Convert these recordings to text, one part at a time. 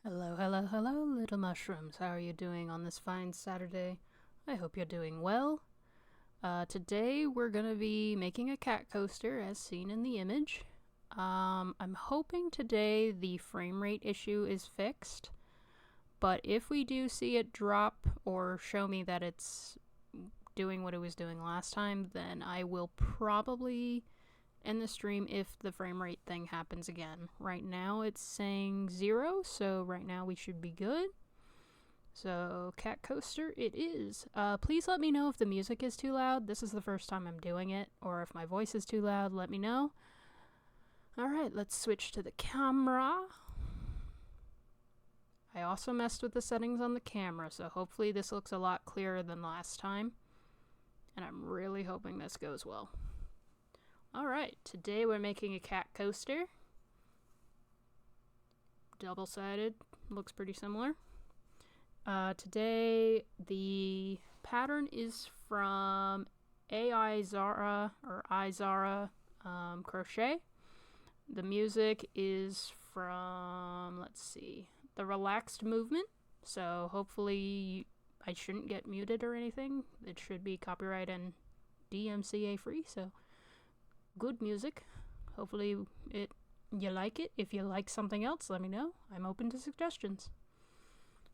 Hello, hello, hello, little mushrooms. How are you doing on this fine Saturday? I hope you're doing well. Today we're gonna be making a cat coaster as seen in the image. I'm hoping today the frame rate issue is fixed, but if we do see it drop or show me that it's doing what it was doing last time, then I will probably end the stream if the frame rate thing happens again. Right now it's saying 0, so right now we should be good. So cat coaster it is. Please let me know if the music is too loud. This is the first time I'm doing it, or if my voice is too loud, let me know. Alright, let's switch to the camera. I also messed with the settings on the camera, so hopefully this looks a lot clearer than last time. And I'm really hoping this goes well. Alright, today we're making a cat coaster. Double-sided, looks pretty similar. Today the pattern is from aizaracrochet Crochet. The music is from, let's see, TheRelaxedMovement. So hopefully I shouldn't get muted or anything. It should be copyright and DMCA free, so good music. Hopefully you like it. If you like something else, let me know. I'm open to suggestions.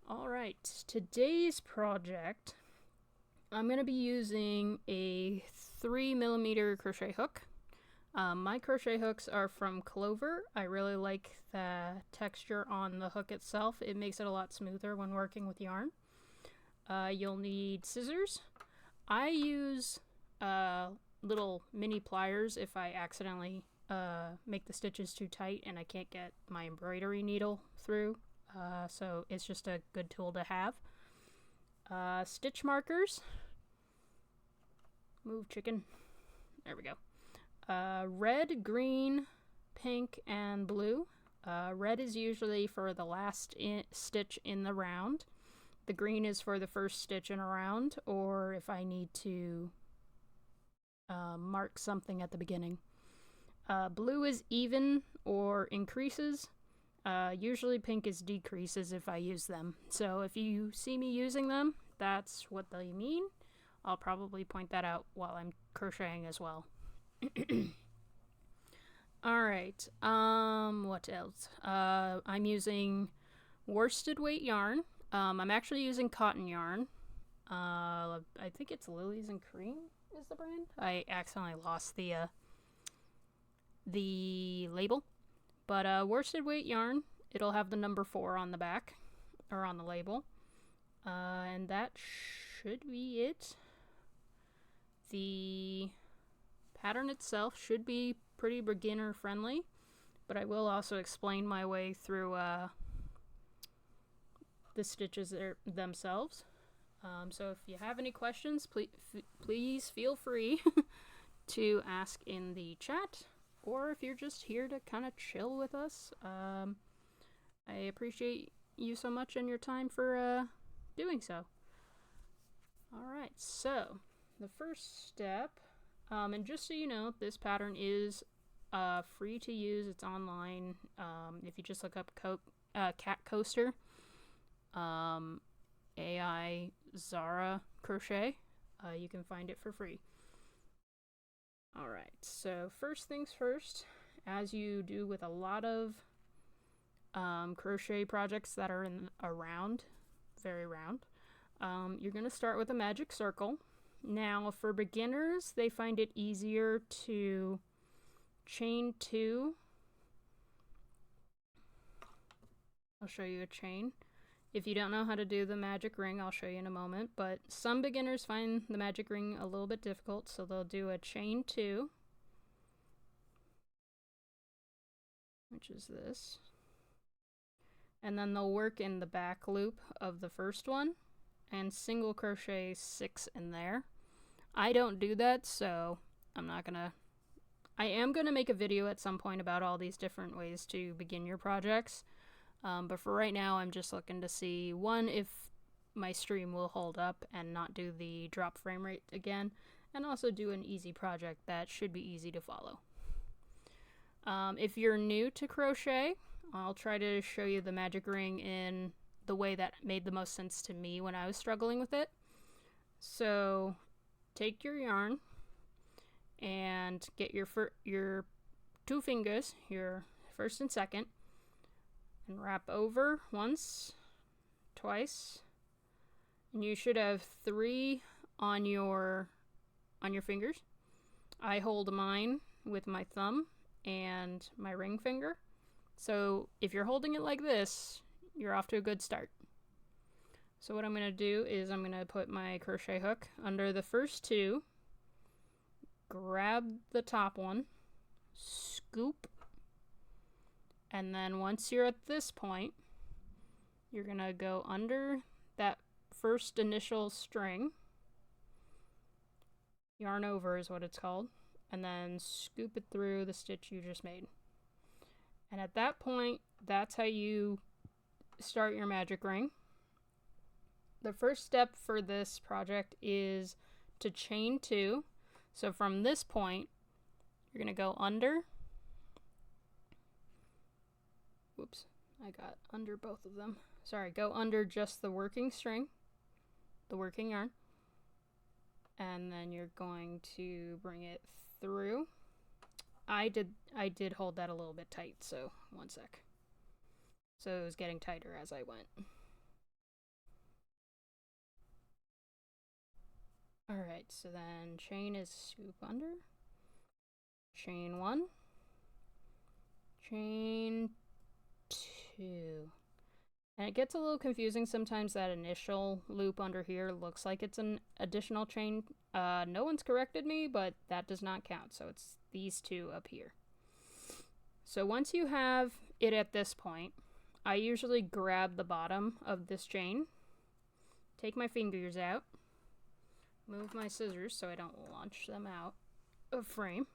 Alright, today's project, I'm going to be using a 3mm crochet hook. My crochet hooks are from Clover. I really like the texture on the hook itself. It makes it a lot smoother when working with yarn. You'll need scissors. I use little mini pliers if I accidentally make the stitches too tight and I can't get my embroidery needle through. So it's just a good tool to have. Stitch markers. Move, chicken. There we go. Red, green, pink, and blue. Red is usually for the last stitch in the round. The green is for the first stitch in a round, or if I need to mark something at the beginning. Blue is even or increases. Usually pink is decreases if I use them. So if you see me using them, that's what they mean. I'll probably point that out while I'm crocheting as well. Alright, what else? I'm using worsted weight yarn. I'm actually using cotton yarn. I think it's Lilies and Cream is the brand. I accidentally lost the label. But worsted weight yarn, it'll have the number 4 on the back, or on the label. And that should be it. The pattern itself should be pretty beginner friendly, but I will also explain my way through the stitches themselves. So if you have any questions, please feel free to ask in the chat. Or if you're just here to kind of chill with us, I appreciate you so much and your time for doing so. Alright, so the first step, and just so you know, this pattern is free to use. It's online. If you just look up cat coaster, AI Zara Crochet, you can find it for free. Alright, so first things first, as you do with a lot of crochet projects that are very round, you're going to start with a magic circle. Now for beginners, they find it easier to chain 2. I'll show you a chain. If you don't know how to do the magic ring, I'll show you in a moment, but some beginners find the magic ring a little bit difficult, so they'll do a chain 2, which is this, and then they'll work in the back loop of the first one and single crochet 6 in there. I don't do that, so I am gonna make a video at some point about all these different ways to begin your projects. But for right now, I'm just looking to see, one, if my stream will hold up and not do the drop frame rate again, and also do an easy project that should be easy to follow. If you're new to crochet, I'll try to show you the magic ring in the way that made the most sense to me when I was struggling with it. So take your yarn and get your two fingers, your first and second, and wrap over once, twice, and you should have 3 on your fingers. I hold mine with my thumb and my ring finger. So if you're holding it like this, you're off to a good start. So what I'm going to do is I'm going to put my crochet hook under the first 2, grab the top one, scoop, and then once you're at this point, you're going to go under that first initial string, yarn over is what it's called, and then scoop it through the stitch you just made. And at that point, that's how you start your magic ring. The first step for this project is to chain 2. So from this point, you're going to go under. Whoops, I got under both of them. Sorry, go under just the working string, the working yarn. And then you're going to bring it through. I did hold that a little bit tight, so one sec. So it was getting tighter as I went. Alright, so then chain is scoop under, chain 1, chain 2. And it gets a little confusing sometimes. That initial loop under here looks like it's an additional chain. No one's corrected me, but that does not count. So it's these 2 up here. So once you have it at this point, I usually grab the bottom of this chain, take my fingers out, move my scissors so I don't launch them out of frame.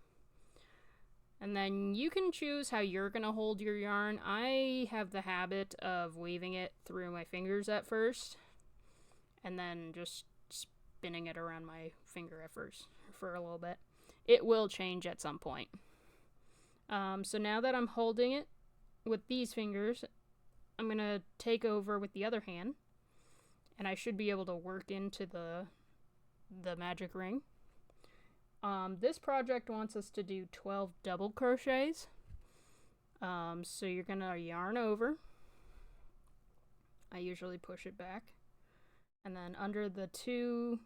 And then you can choose how you're going to hold your yarn. I have the habit of weaving it through my fingers at first, and then just spinning it around my finger at first for a little bit. It will change at some point. So now that I'm holding it with these fingers, I'm going to take over with the other hand, and I should be able to work into the magic ring. This project wants us to do 12 double crochets. So you're gonna yarn over. I usually push it back. And then under the 2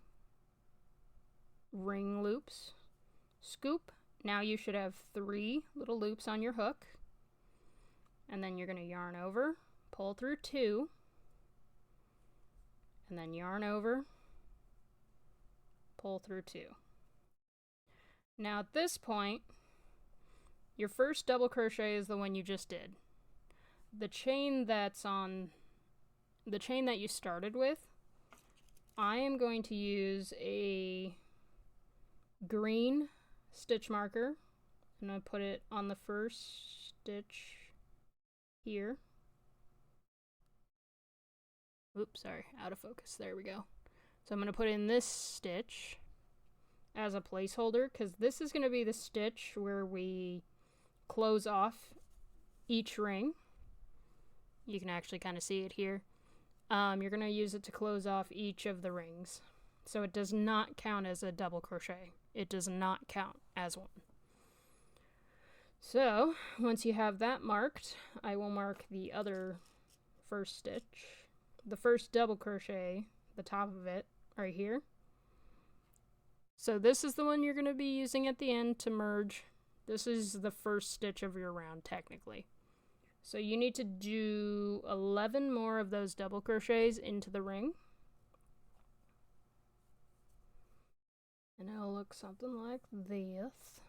ring loops, scoop. Now you should have 3 little loops on your hook. And then you're gonna yarn over, pull through 2, and then yarn over, pull through 2. Now at this point, your first double crochet is the one you just did. The chain that's on the chain that you started with, I am going to use a green stitch marker. I'm going to put it on the first stitch here. Oops, sorry, out of focus. There we go. So I'm going to put in this stitch as a placeholder, because this is going to be the stitch where we close off each ring. You can actually kind of see it here. You're going to use it to close off each of the rings. So it does not count as a double crochet. It does not count as one. So once you have that marked, I will mark the other first stitch. The first double crochet, the top of it, right here. So this is the one you're going to be using at the end to merge. This is the first stitch of your round, technically. So you need to do 11 more of those double crochets into the ring. And it'll look something like this.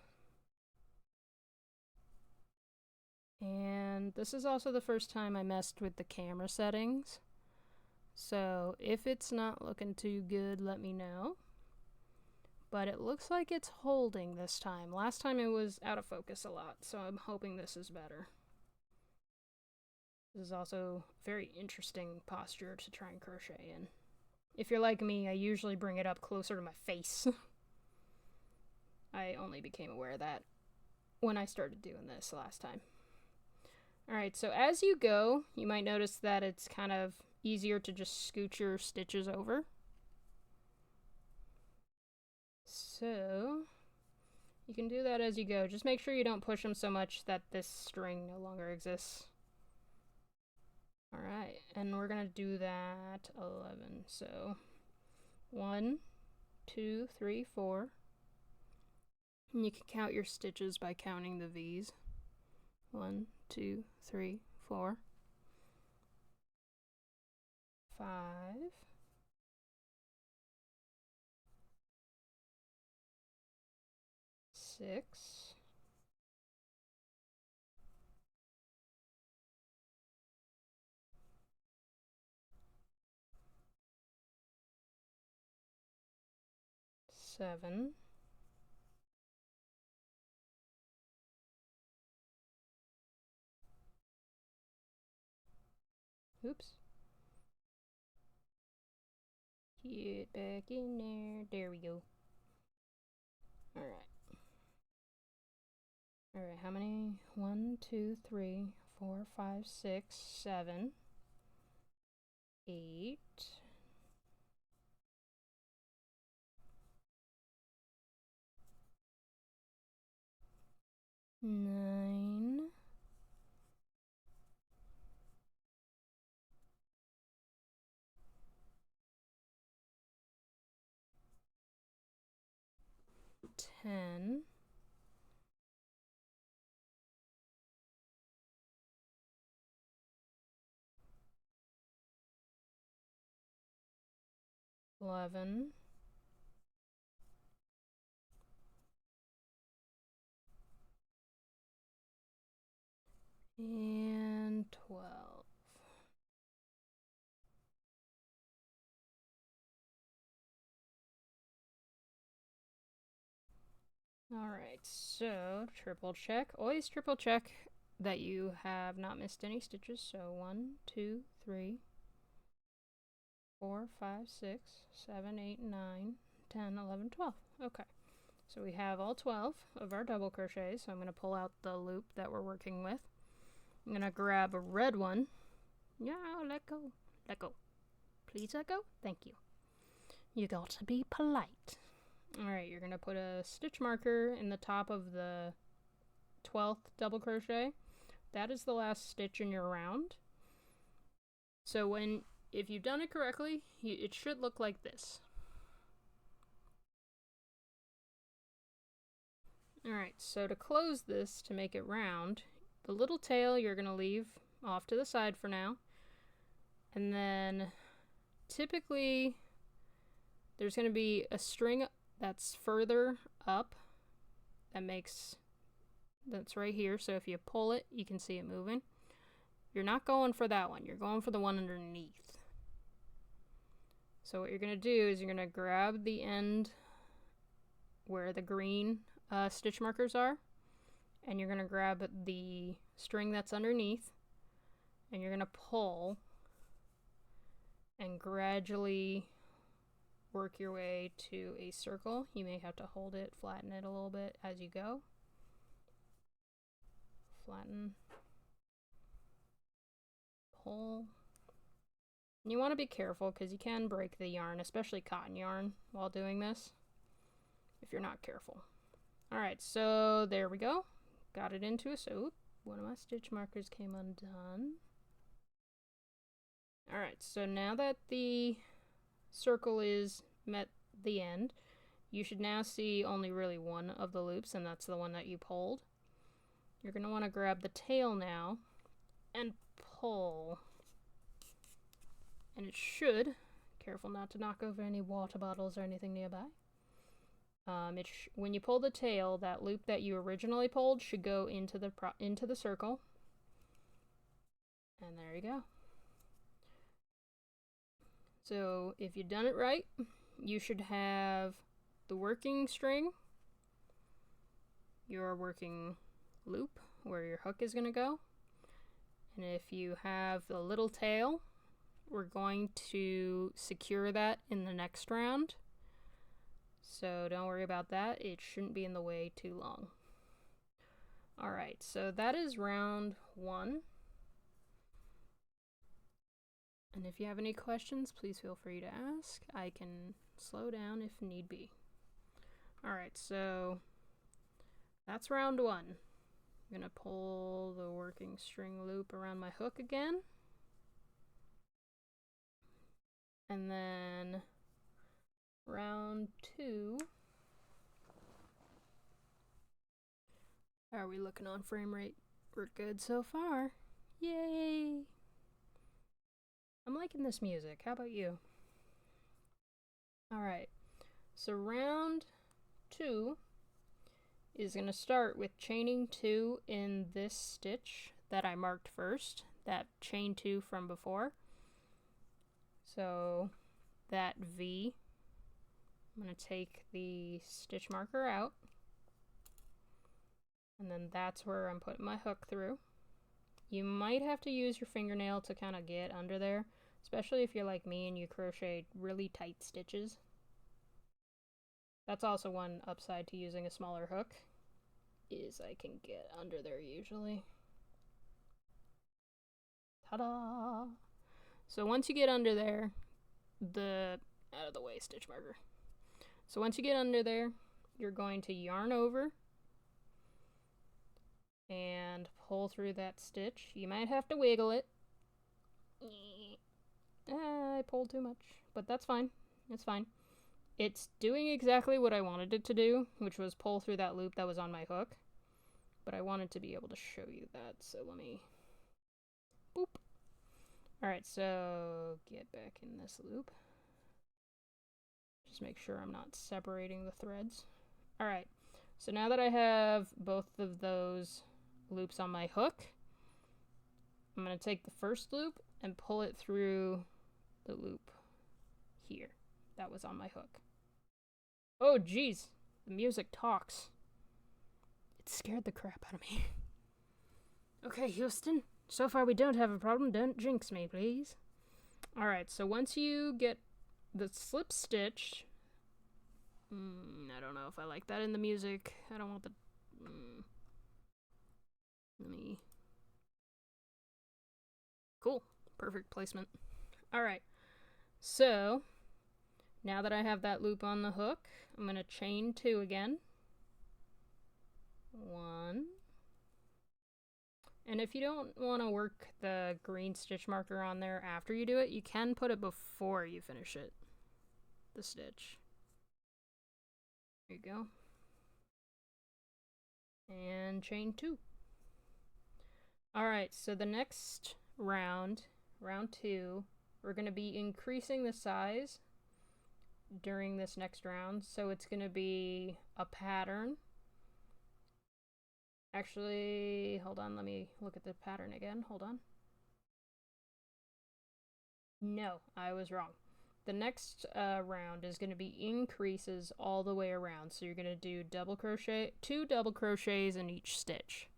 And this is also the first time I messed with the camera settings. So if it's not looking too good, let me know. But it looks like it's holding this time. Last time it was out of focus a lot, so I'm hoping this is better. This is also a very interesting posture to try and crochet in. If you're like me, I usually bring it up closer to my face. I only became aware of that when I started doing this last time. Alright, so as you go, you might notice that it's kind of easier to just scoot your stitches over. So you can do that as you go. Just make sure you don't push them so much that this string no longer exists. Alright, and we're gonna do that 11. So 1, 2, 3, 4. And you can count your stitches by counting the V's. 1, 2, 3, 4, 5, 6, 7, 'Get back in there. There we go. Alright. Alright, how many? 1, 2, 3, 4, 5, 6, 7, 8, 9, 10, 11, 12. Alright, so triple check. Always triple check that you have not missed any stitches. So 1, 2, 3, 4, 5, 6, 7, 8, 9, 10, 11, 12. Okay, so we have all 12 of our double crochets. So I'm going to pull out the loop that we're working with. I'm going to grab a red one. Yeah, let go. Let go. Please let go. Thank you. You got to be polite. Alright, you're going to put a stitch marker in the top of the 12th double crochet. That is the last stitch in your round. So if you've done it correctly, it should look like this. Alright, so to close this, to make it round, the little tail you're going to leave off to the side for now. And then typically there's going to be a string that's further up that's right here. So if you pull it, you can see it moving. You're not going for that one. You're going for the one underneath. So what you're going to do is you're going to grab the end where the green stitch markers are, and you're going to grab the string that's underneath, and you're going to pull and gradually work your way to a circle. You may have to hold it, flatten it a little bit as you go. Flatten, pull. And you want to be careful because you can break the yarn, especially cotton yarn, while doing this, if you're not careful. Alright, so there we go. Got it into it. So one of my stitch markers came undone. Alright, so now that the circle is met the end, you should now see only really one of the loops, and that's the one that you pulled. You're going to want to grab the tail now and pull. And it should, careful not to knock over any water bottles or anything nearby. When you pull the tail, that loop that you originally pulled should go into the circle. And there you go. So if you've done it right, you should have the working string, your working loop where your hook is going to go. And if you have the little tail, we're going to secure that in the next round. So don't worry about that. It shouldn't be in the way too long. Alright, so that is round 1. And if you have any questions, please feel free to ask. I can slow down if need be. Alright, so that's round 1. I'm gonna pull the working string loop around my hook again. And then round 2. How are we looking on frame rate? We're good so far. Yay! I'm liking this music. How about you? Alright, so round 2 is going to start with chaining 2 in this stitch that I marked first, that chain 2 from before. So that V, I'm going to take the stitch marker out, and then that's where I'm putting my hook through. You might have to use your fingernail to kind of get under there, especially if you're like me and you crochet really tight stitches. That's also one upside to using a smaller hook, is I can get under there usually. Ta-da! So once you get under there, out of the way stitch marker. So once you get under there, you're going to yarn over and pull through that stitch. You might have to wiggle it. I pulled too much, but that's fine. It's fine. It's doing exactly what I wanted it to do, which was pull through that loop that was on my hook. But I wanted to be able to show you that, so let me... Boop. Alright, so get back in this loop. Just make sure I'm not separating the threads. Alright, so now that I have both of those loops on my hook, I'm going to take the first loop and pull it through the loop here that was on my hook. Oh geez, the music talks. It scared the crap out of me. Okay, Houston, so far we don't have a problem. Don't jinx me, please. Alright, so once you get the slip stitch, I don't know if I like that in the music. I don't want the... Let me... Cool. Perfect placement. Alright, so now that I have that loop on the hook, I'm going to chain 2 again. 1. And if you don't want to work the green stitch marker on there after you do it, you can put it before you finish it. The stitch. There you go. And chain 2. Alright, so the next round, round 2, we're going to be increasing the size during this next round. So it's going to be a pattern. Actually, hold on, let me look at the pattern again. Hold on. No, I was wrong. The next round is going to be increases all the way around. So you're going to do double crochet, 2 double crochets in each stitch.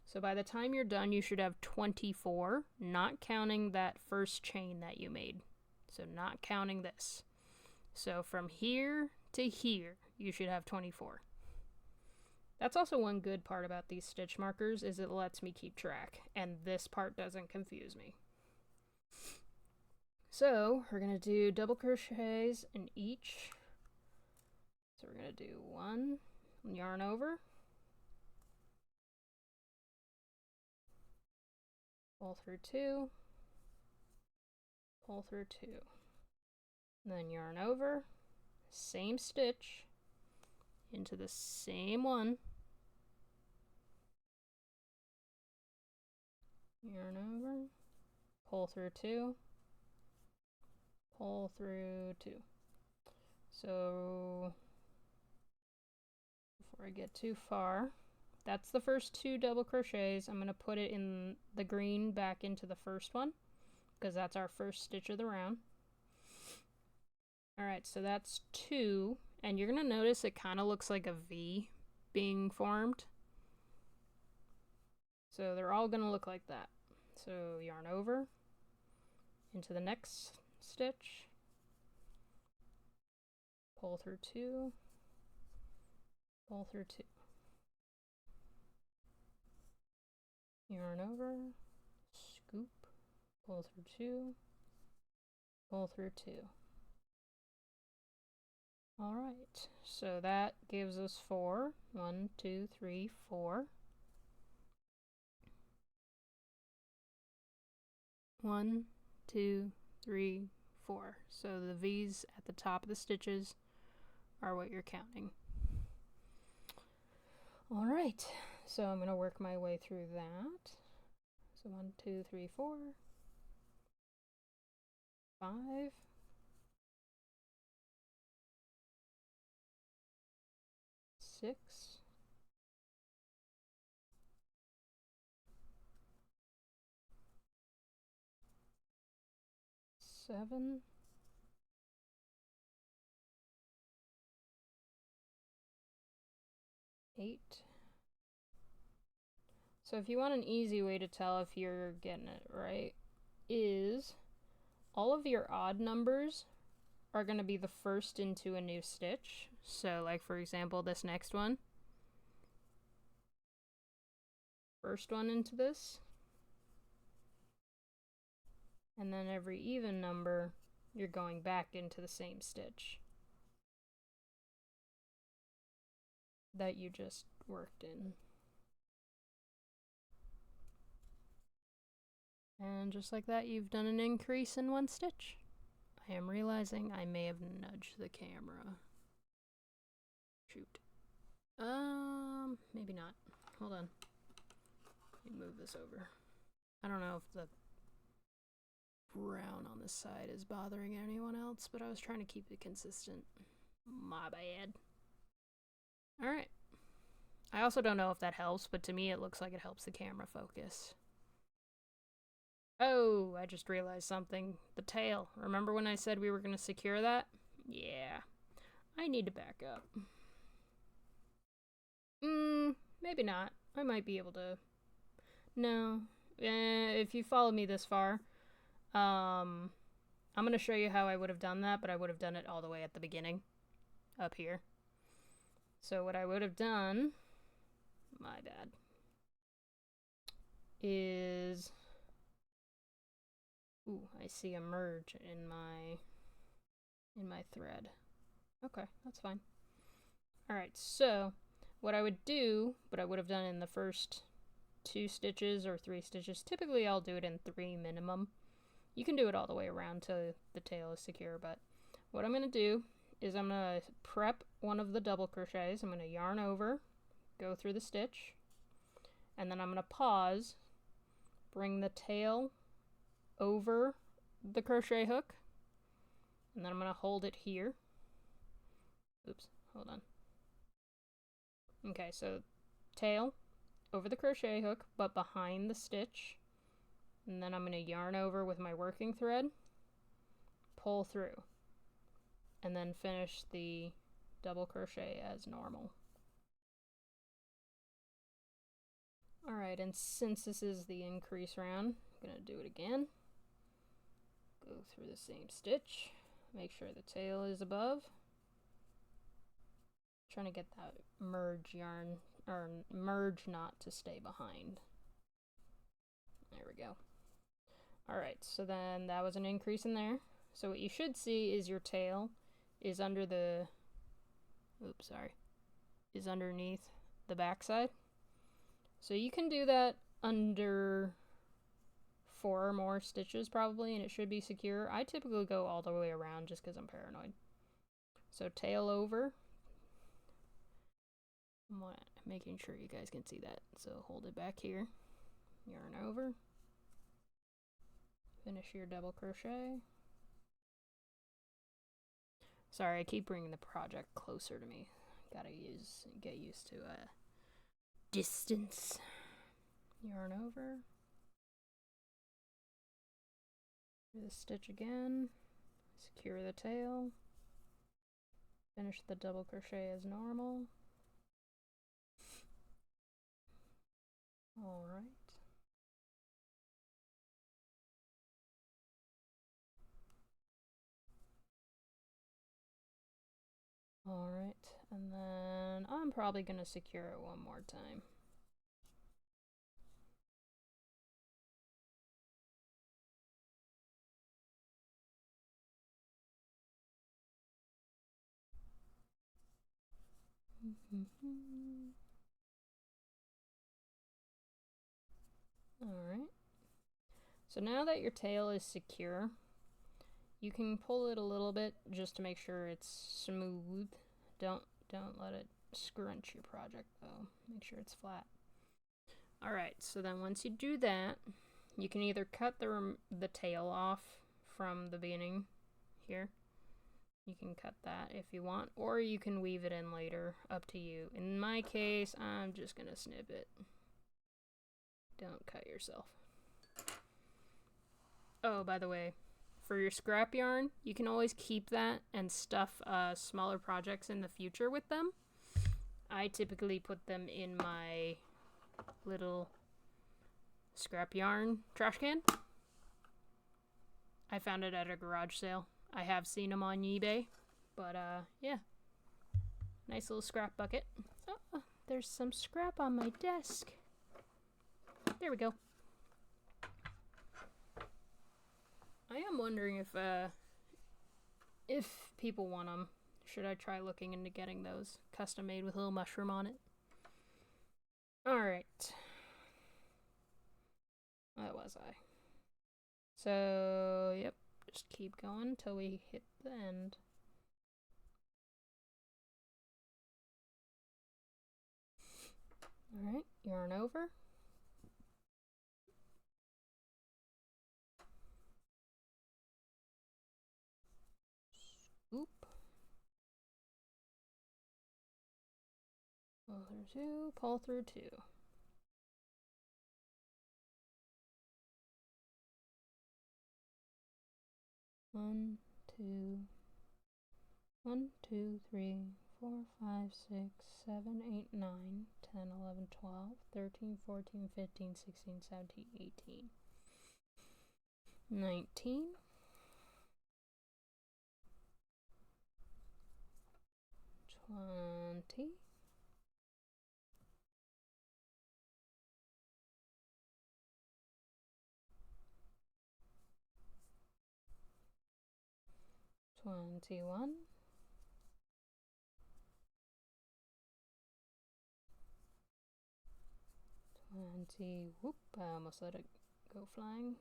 So by the time you're done, you should have 24, not counting that first chain that you made. So not counting this. So from here to here, you should have 24. That's also one good part about these stitch markers, is it lets me keep track, and this part doesn't confuse me. So we're going to do double crochets in each. So we're going to do 1, yarn over, pull through 2, pull through 2, and then yarn over, same stitch, into the same one, yarn over, pull through 2, pull through 2. So before I get too far, that's the first 2 double crochets. I'm going to put it in the green back into the first one, because that's our first stitch of the round. Alright, so that's 2, and you're going to notice it kind of looks like a V being formed. So they're all going to look like that. So yarn over into the next stitch, pull through 2, pull through 2, yarn over, scoop, pull through 2, pull through 2. Alright, so that gives us 4. 1, 2, 3, 4. 1, 2, 3, 4. So the V's at the top of the stitches are what you're counting. Alright, so I'm going to work my way through that. So 1, 2, 3, 4, 5, 6, 7, 8. So if you want an easy way to tell if you're getting it right, is all of your odd numbers are going to be the first into a new stitch. So like for example, this next one, first one into this, and then every even number, you're going back into the same stitch that you just worked in. And just like that, you've done an increase in 1 stitch. I am realizing I may have nudged the camera. Shoot. Maybe not. Hold on. Let me move this over. I don't know if the brown on this side is bothering anyone else, but I was trying to keep it consistent. My bad. Alright. I also don't know if that helps, but to me it looks like it helps the camera focus. Oh, I just realized something. The tail. Remember when I said we were going to secure that? Yeah. I need to back up. Maybe not. I might be able to... No. If you followed me this far, I'm going to show you how I would have done that, but I would have done it all the way at the beginning. Up here. So what I would have done... My bad. Is... Ooh, I see a merge in my thread. Okay, that's fine. Alright, so what I would do, but I would have done in the first 2 stitches or 3 stitches, typically I'll do it in 3 minimum. You can do it all the way around till the tail is secure, but what I'm going to do is I'm going to prep one of the double crochets. I'm going to yarn over, go through the stitch, and then I'm going to pause, bring the tail over the crochet hook, and then I'm going to hold it here. Oops, hold on. Okay, so tail over the crochet hook, but behind the stitch, and then I'm going to yarn over with my working thread, pull through, and then finish the double crochet as normal. Alright, and since this is the increase round, I'm going to do it again. Go through the same stitch, make sure the tail is above. Trying to get that merge yarn, or merge knot to stay behind. There we go. Alright, so then that was an increase in there. So what you should see is your tail is under the, oops, sorry, is underneath the backside. So you can do that under 4 or more stitches probably, and it should be secure. I typically go all the way around just because I'm paranoid. So tail over. I'm making sure you guys can see that. So hold it back here, yarn over, finish your double crochet. Sorry, I keep bringing the project closer to me. Gotta get used to distance. Yarn over. Do the stitch again. Secure the tail. Finish the double crochet as normal. Alright. Alright, and then I'm probably going to secure it one more time. Alright. So now that your tail is secure, you can pull it a little bit just to make sure it's smooth. Don't let it scrunch your project though. Make sure it's flat. Alright, so then once you do that, you can either cut the tail off from the beginning here. You can cut that if you want, or you can weave it in later, up to you. In my case, I'm just gonna snip it. Don't cut yourself. Oh, by the way, for your scrap yarn, you can always keep that and stuff smaller projects in the future with them. I typically put them in my little scrap yarn trash can. I found it at a garage sale. I have seen them on eBay, but yeah. Nice little scrap bucket. Oh, there's some scrap on my desk. There we go. I am wondering if people want them. Should I try looking into getting those custom made with a little mushroom on it? Alright. Where was I? So, yep. Just keep going until we hit the end. Alright, yarn over. Scoop. Pull through two, pull through two. One, two, 3, 4, 5, 6, 7, 8, 9, 10, 11, 12, 13, 14, 15, 16, 17, 18, 19, 20, 21, 20, whoop, I almost let it go flying.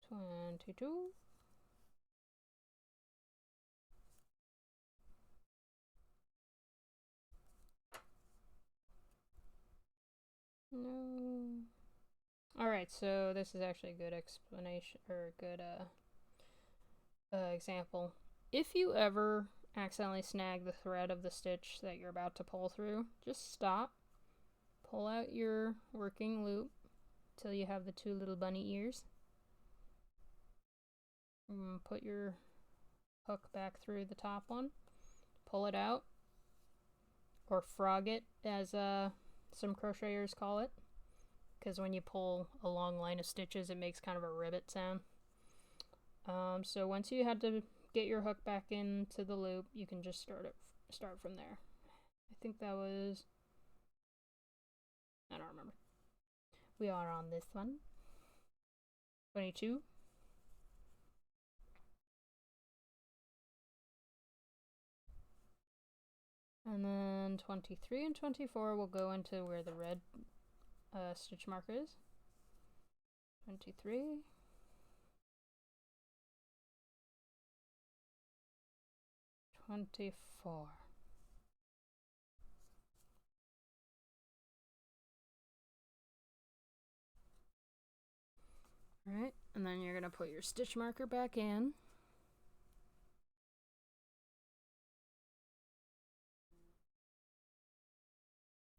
22, 'No. Alright, so this is actually a good explanation, or a good example. If you ever accidentally snag the thread of the stitch that you're about to pull through, just stop, pull out your working loop till you have the two little bunny ears. Put your hook back through the top one, pull it out, or frog it as some crocheters call it, because when you pull a long line of stitches it makes kind of a ribbit sound. So once you had to get your hook back into the loop, you can just start from there. I think that was, I don't remember. We are on this one. 22. And then 23 and 24 will go into where the red stitch marker is. 23. 24. Alright, and then you're going to put your stitch marker back in.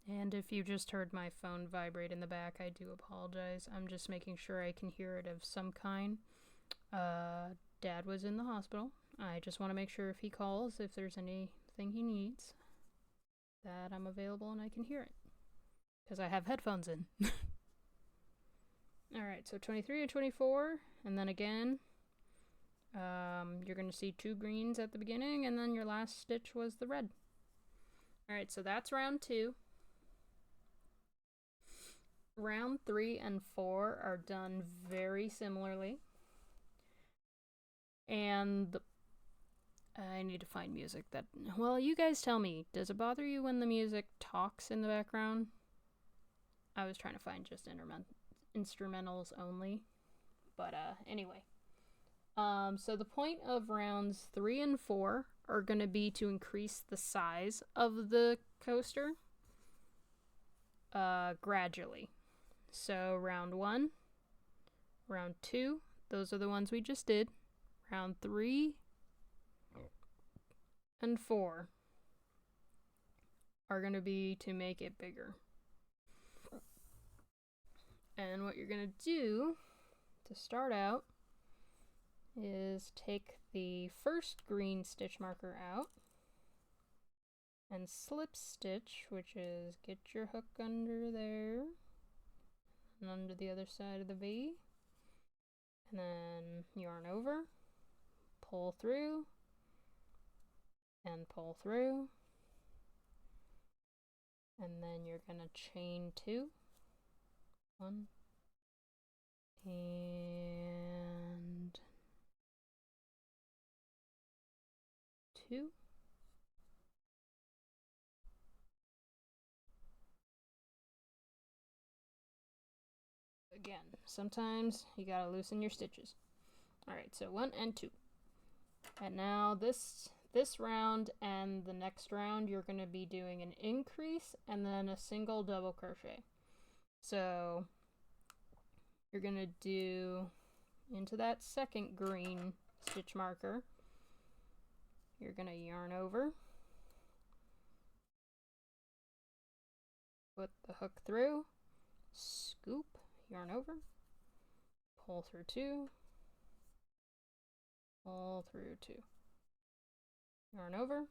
And if you just heard my phone vibrate in the back, I do apologize. I'm just making sure I can hear it of some kind. Dad was in the hospital. I just want to make sure if he calls, if there's anything he needs, that I'm available and I can hear it. Because I have headphones in. Alright, so 23 and 24, and then again, you're going to see two greens at the beginning, and then your last stitch was the red. Alright, so that's round 2. Round 3 and 4 are done very similarly. And I need to find music that... Well, you guys tell me. Does it bother you when the music talks in the background? I was trying to find just instrumentals only. But, anyway. So the point of rounds 3 and 4 are going to be to increase the size of the coaster gradually. So round 1, round 2, those are the ones we just did. Round 3 and 4 are going to be to make it bigger. And what you're going to do to start out is take the first green stitch marker out and slip stitch, which is get your hook under there and under the other side of the V, and then yarn over, pull through, and pull through, and then you're gonna chain 2, 1, and 2, again, sometimes you gotta loosen your stitches. Alright, so 1 and 2. And now this round and the next round, you're going to be doing an increase and then a single double crochet. So you're going to do into that second green stitch marker, you're going to yarn over, put the hook through, scoop, yarn over, pull through 2, pull through 2, yarn over,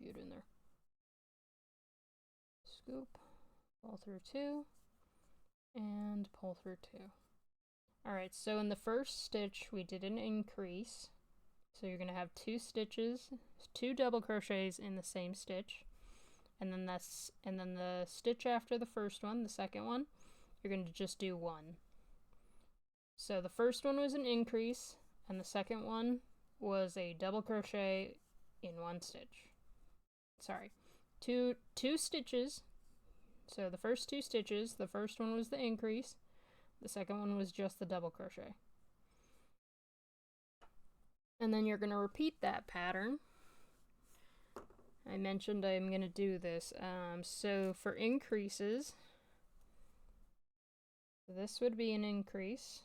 get in there, scoop, pull through 2, and pull through 2. Alright, so in the first stitch we did an increase, so you're going to have 2 stitches, 2 double crochets in the same stitch, and then the stitch after the first one, the second one, you're going to just do 1. So the first one was an increase, and the second one was a double crochet in 1 stitch. Sorry, two stitches. So the first 2 stitches, the first one was the increase, the second one was just the double crochet. And then you're going to repeat that pattern. I mentioned I'm going to do this. So for increases, this would be an increase.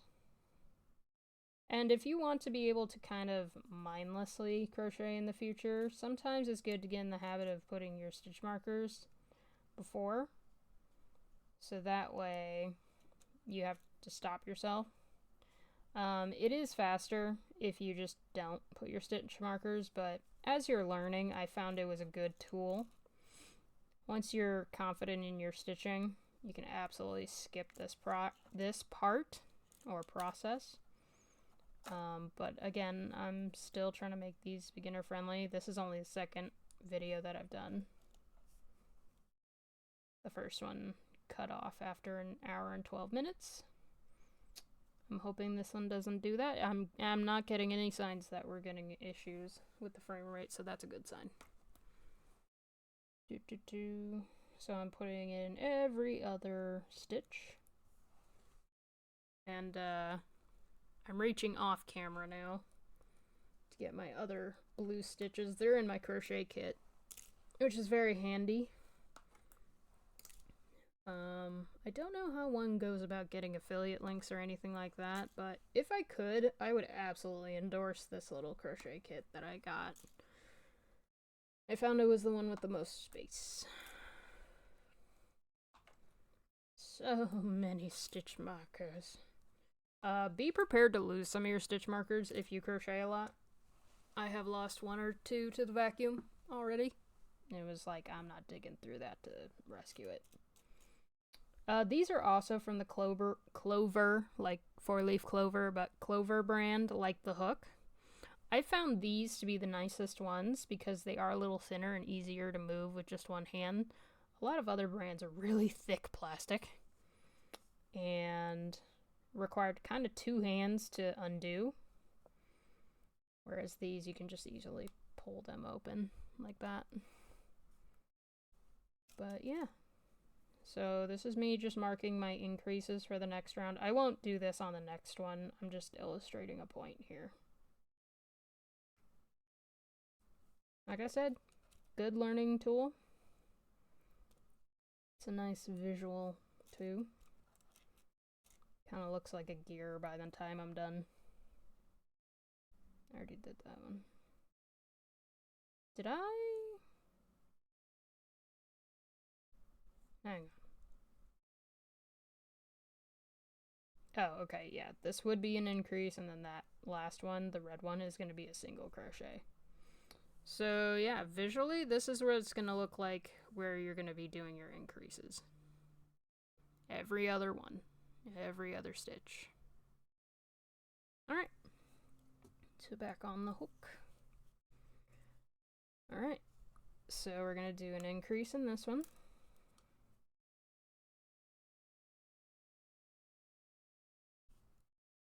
And if you want to be able to kind of mindlessly crochet in the future, sometimes it's good to get in the habit of putting your stitch markers before. So that way you have to stop yourself. It is faster if you just don't put your stitch markers, but as you're learning, I found it was a good tool. Once you're confident in your stitching, you can absolutely skip this part or process. But again, I'm still trying to make these beginner friendly. This is only the second video that I've done. The first one cut off after an hour and 12 minutes. I'm hoping this one doesn't do that. I'm not getting any signs that we're getting issues with the frame rate, so that's a good sign. So I'm putting in every other stitch. And I'm reaching off camera now to get my other blue stitches. They're in my crochet kit, which is very handy. I don't know how one goes about getting affiliate links or anything like that, but if I could, I would absolutely endorse this little crochet kit that I got. I found it was the one with the most space. So many stitch markers. Be prepared to lose some of your stitch markers if you crochet a lot. I have lost 1 or 2 to the vacuum already. It was like, I'm not digging through that to rescue it. These are also from the Clover, like 4-leaf clover, but Clover brand, like the hook. I found these to be the nicest ones because they are a little thinner and easier to move with just one hand. A lot of other brands are really thick plastic and required kind of 2 hands to undo. whereas these you can just easily pull them open like that. But yeah, so this is me just marking my increases for the next round. I won't do this on the next one, I'm just illustrating a point here. Like I said, good learning tool. It's a nice visual too. Kind of looks like a gear by the time I'm done. I already did that one. Did I? Hang on. Oh, okay, yeah. This would be an increase, and then that last one, the red one, is going to be a single crochet. So yeah, visually, this is what it's going to look like where you're going to be doing your increases. Every other one. Every other stitch. Alright. So back on the hook. Alright. So we're going to do an increase in this one.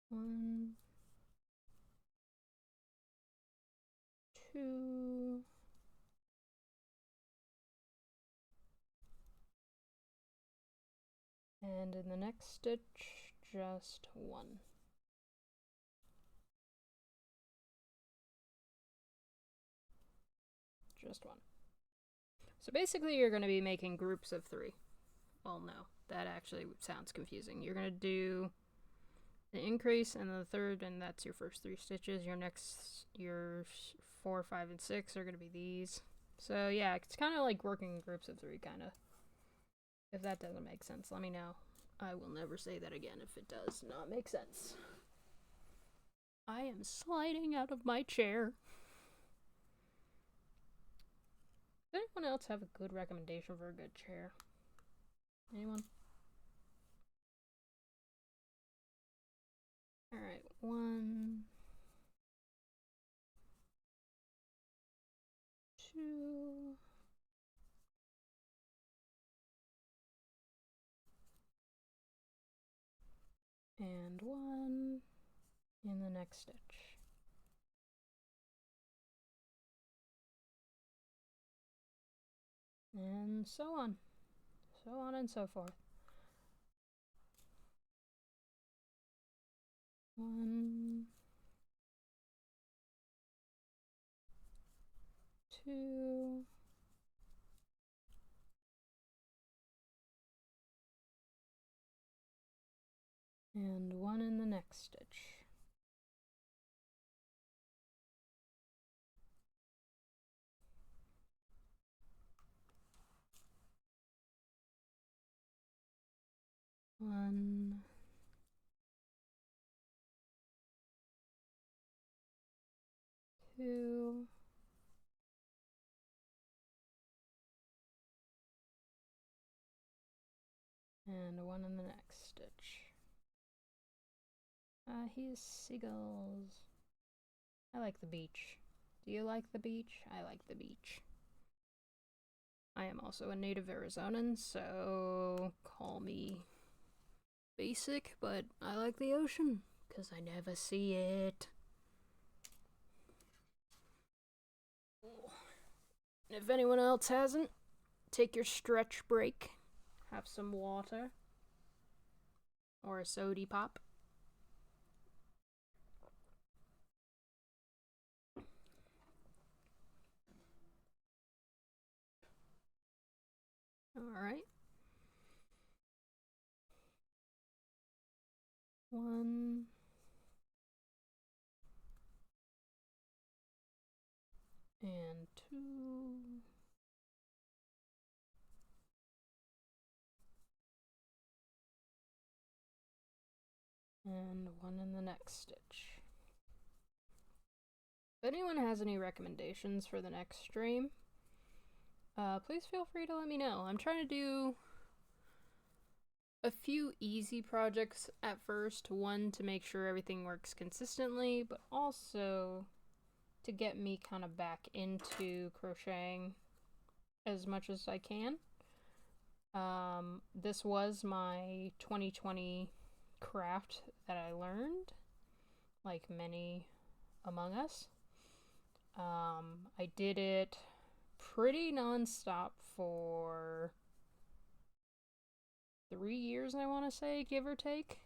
One, two, and in the next stitch, just one. Just one. So basically you're going to be making groups of 3. Well, no, that actually sounds confusing. You're going to do an increase and then the third, and that's your first 3 stitches. Your 4, 5, and 6 are going to be these. So yeah, it's kind of like working in groups of 3, kind of. If that doesn't make sense, let me know. I will never say that again if it does not make sense. I am sliding out of my chair. Does anyone else have a good recommendation for a good chair? Anyone? Alright, 1, 2, and 1 in the next stitch. And so on and so forth. 1, 2, and 1 in the next stitch. One, two, and 1 in the next stitch. Here's seagulls. I like the beach. Do you like the beach? I like the beach. I am also a native Arizonan, so call me basic, but I like the ocean, because I never see it. If anyone else hasn't, take your stretch break, have some water, or a sody pop. Alright. 1, and 2, and 1 in the next stitch. If anyone has any recommendations for the next stream, please feel free to let me know. I'm trying to do a few easy projects at first. One, to make sure everything works consistently, but also to get me kind of back into crocheting as much as I can. This was my 2020 craft that I learned, like many among us. I did it pretty non-stop for 3 years, I want to say, give or take.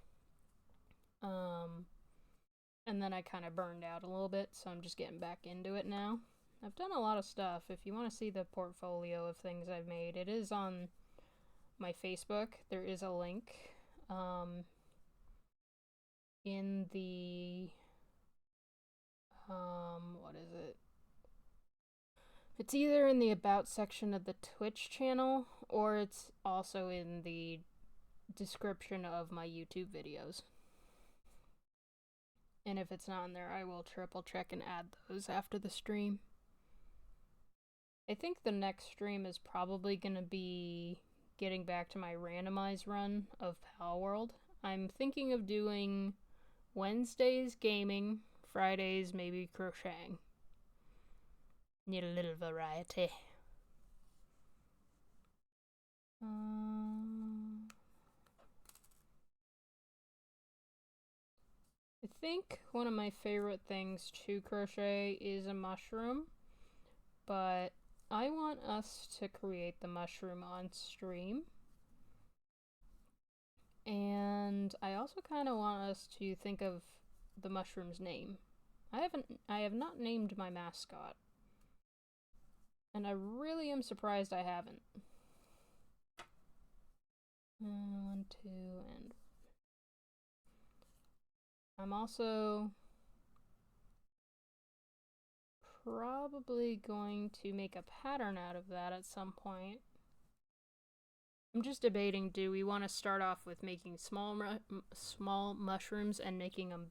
And then I kind of burned out a little bit, so I'm just getting back into it now. I've done a lot of stuff. If you want to see the portfolio of things I've made, it is on my Facebook. There is a link in the what is it? It's either in the About section of the Twitch channel, or it's also in the description of my YouTube videos. And if it's not in there, I will triple check and add those after the stream. I think the next stream is probably going to be getting back to my randomized run of Pal World. I'm thinking of doing Wednesdays gaming, Fridays maybe crocheting. Need a little variety. I think one of my favorite things to crochet is a mushroom, but I want us to create the mushroom on stream. And I also kind of want us to think of the mushroom's name. I have not named my mascot. And I really am surprised I haven't. 1, 2, and I'm also probably going to make a pattern out of that at some point. I'm just debating, do we want to start off with making small mushrooms and making them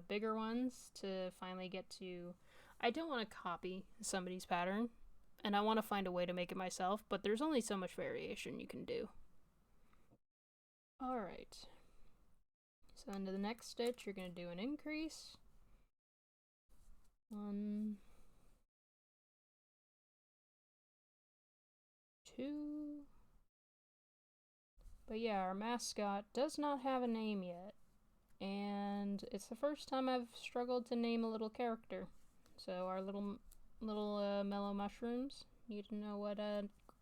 bigger ones to finally get to... I don't want to copy somebody's pattern, and I want to find a way to make it myself, but there's only so much variation you can do. Alright. So into the next stitch, you're going to do an increase. 1, 2. But yeah, our mascot does not have a name yet. And it's the first time I've struggled to name a little character. So our little mellow mushrooms need to know what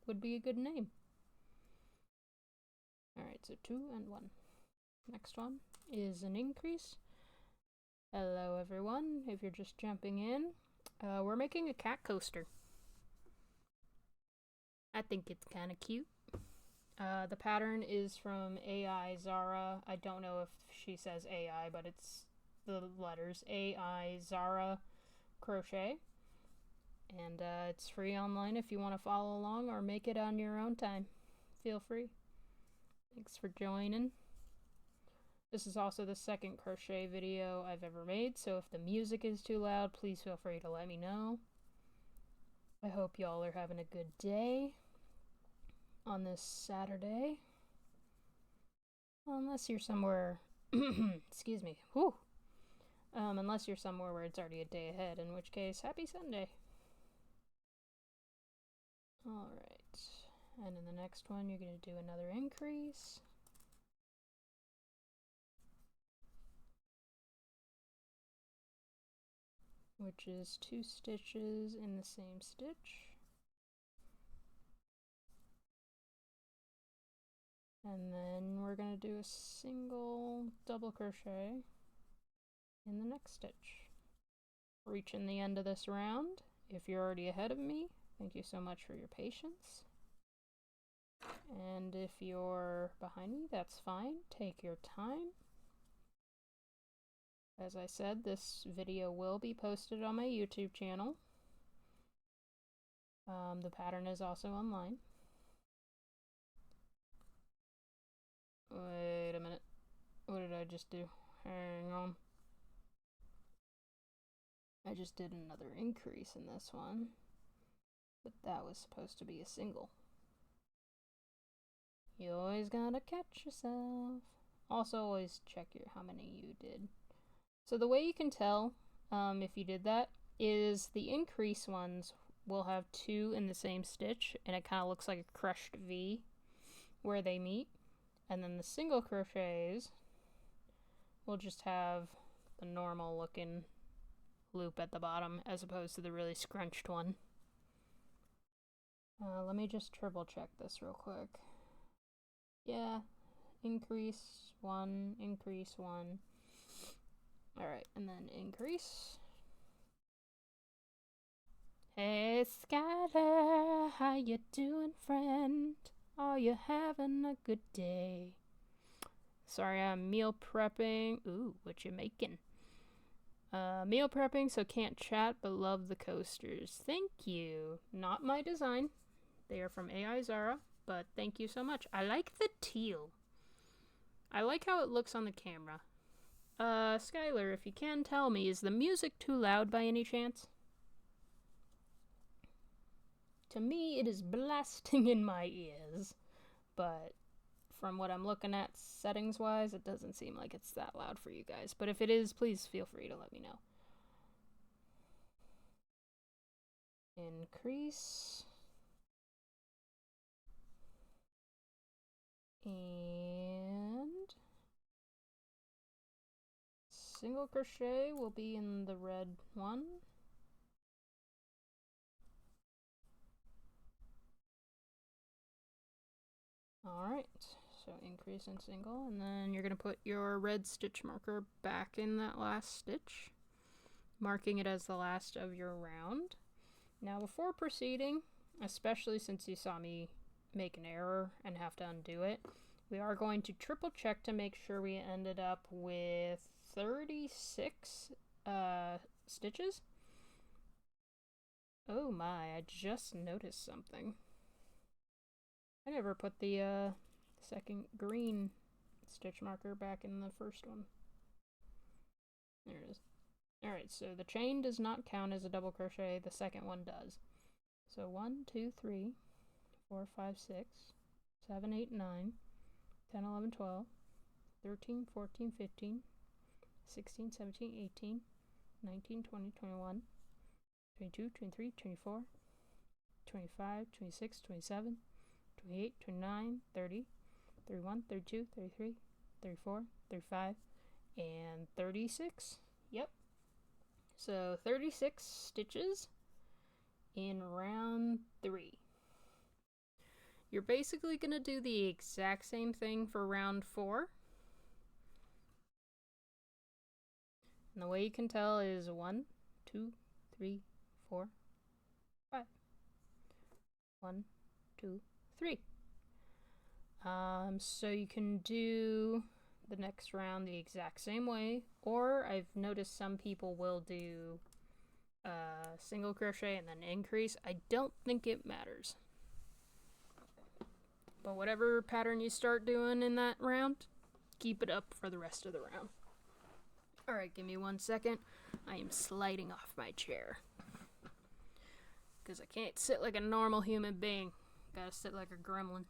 would be a good name. Alright, so 2 and 1. Next one is an increase. Hello everyone, if you're just jumping in. We're making a cat coaster. I think it's kind of cute. The pattern is from aizaracrochet. I don't know if she says AI, but it's the letters aizaracrochet. And it's free online if you want to follow along or make it on your own time. Feel free. Thanks for joining. This is also the second crochet video I've ever made, so if the music is too loud, please feel free to let me know. I hope y'all are having a good day on this Saturday. Well, unless you're somewhere, excuse me, whew. Unless you're somewhere where it's already a day ahead, in which case, happy Sunday. Alright, and in the next one, you're going to do another increase. Which is 2 stitches in the same stitch. And then we're going to do a single double crochet in the next stitch. Reaching the end of this round. If you're already ahead of me, thank you so much for your patience. And if you're behind me, that's fine. Take your time. As I said, this video will be posted on my YouTube channel. The pattern is also online. Wait a minute. What did I just do? Hang on. I just did another increase in this one, but that was supposed to be a single. You always gotta catch yourself. Also, always check how many you did. So the way you can tell if you did that is the increase ones will have 2 in the same stitch, and it kind of looks like a crushed V where they meet. And then the single crochets will just have the normal looking loop at the bottom as opposed to the really scrunched one. Let me just triple check this real quick. Yeah, increase 1, increase 1. Alright, and then increase. Hey Skylar, how you doing, friend? Are you having a good day? Sorry, I'm meal prepping. Ooh, what you making? Meal prepping, so can't chat, but love the coasters. Thank you. Not my design. They are from aizara, but thank you so much. I like the teal. I like how it looks on the camera. Skylar, if you can tell me, is the music too loud by any chance? To me, it is blasting in my ears, but from what I'm looking at settings-wise, it doesn't seem like it's that loud for you guys. But if it is, please feel free to let me know. Increase. And single crochet will be in the red one. Alright, so increase and single, and then you're going to put your red stitch marker back in that last stitch, marking it as the last of your round. Now before proceeding, especially since you saw me make an error and have to undo it, we are going to triple check to make sure we ended up with 36 stitches. Oh my, I just noticed something. I never put the second green stitch marker back in the first one. There it is. Alright, so the chain does not count as a double crochet, the second one does. So 1, 2, 3, 4, 5, 6, 7, 8, 9, 10, 11, 12, 13, 14, 15, 16, 17, 18, 19, 20, 21, 22, 23, 24, 25, 26, 27, 28, 29, 30, 31, 32, 33, 34, 35, and 36. Yep. So 36 stitches in round 3. You're basically going to do the exact same thing for round 4. And the way you can tell is 1, 2, 3, 4, 5. 1, 2, 3. So you can do the next round the exact same way, or I've noticed some people will do single crochet and then increase. I don't think it matters. But whatever pattern you start doing in that round, keep it up for the rest of the round. Alright, give me 1 second. I am sliding off my chair. Because I can't sit like a normal human being. Gotta sit like a gremlin.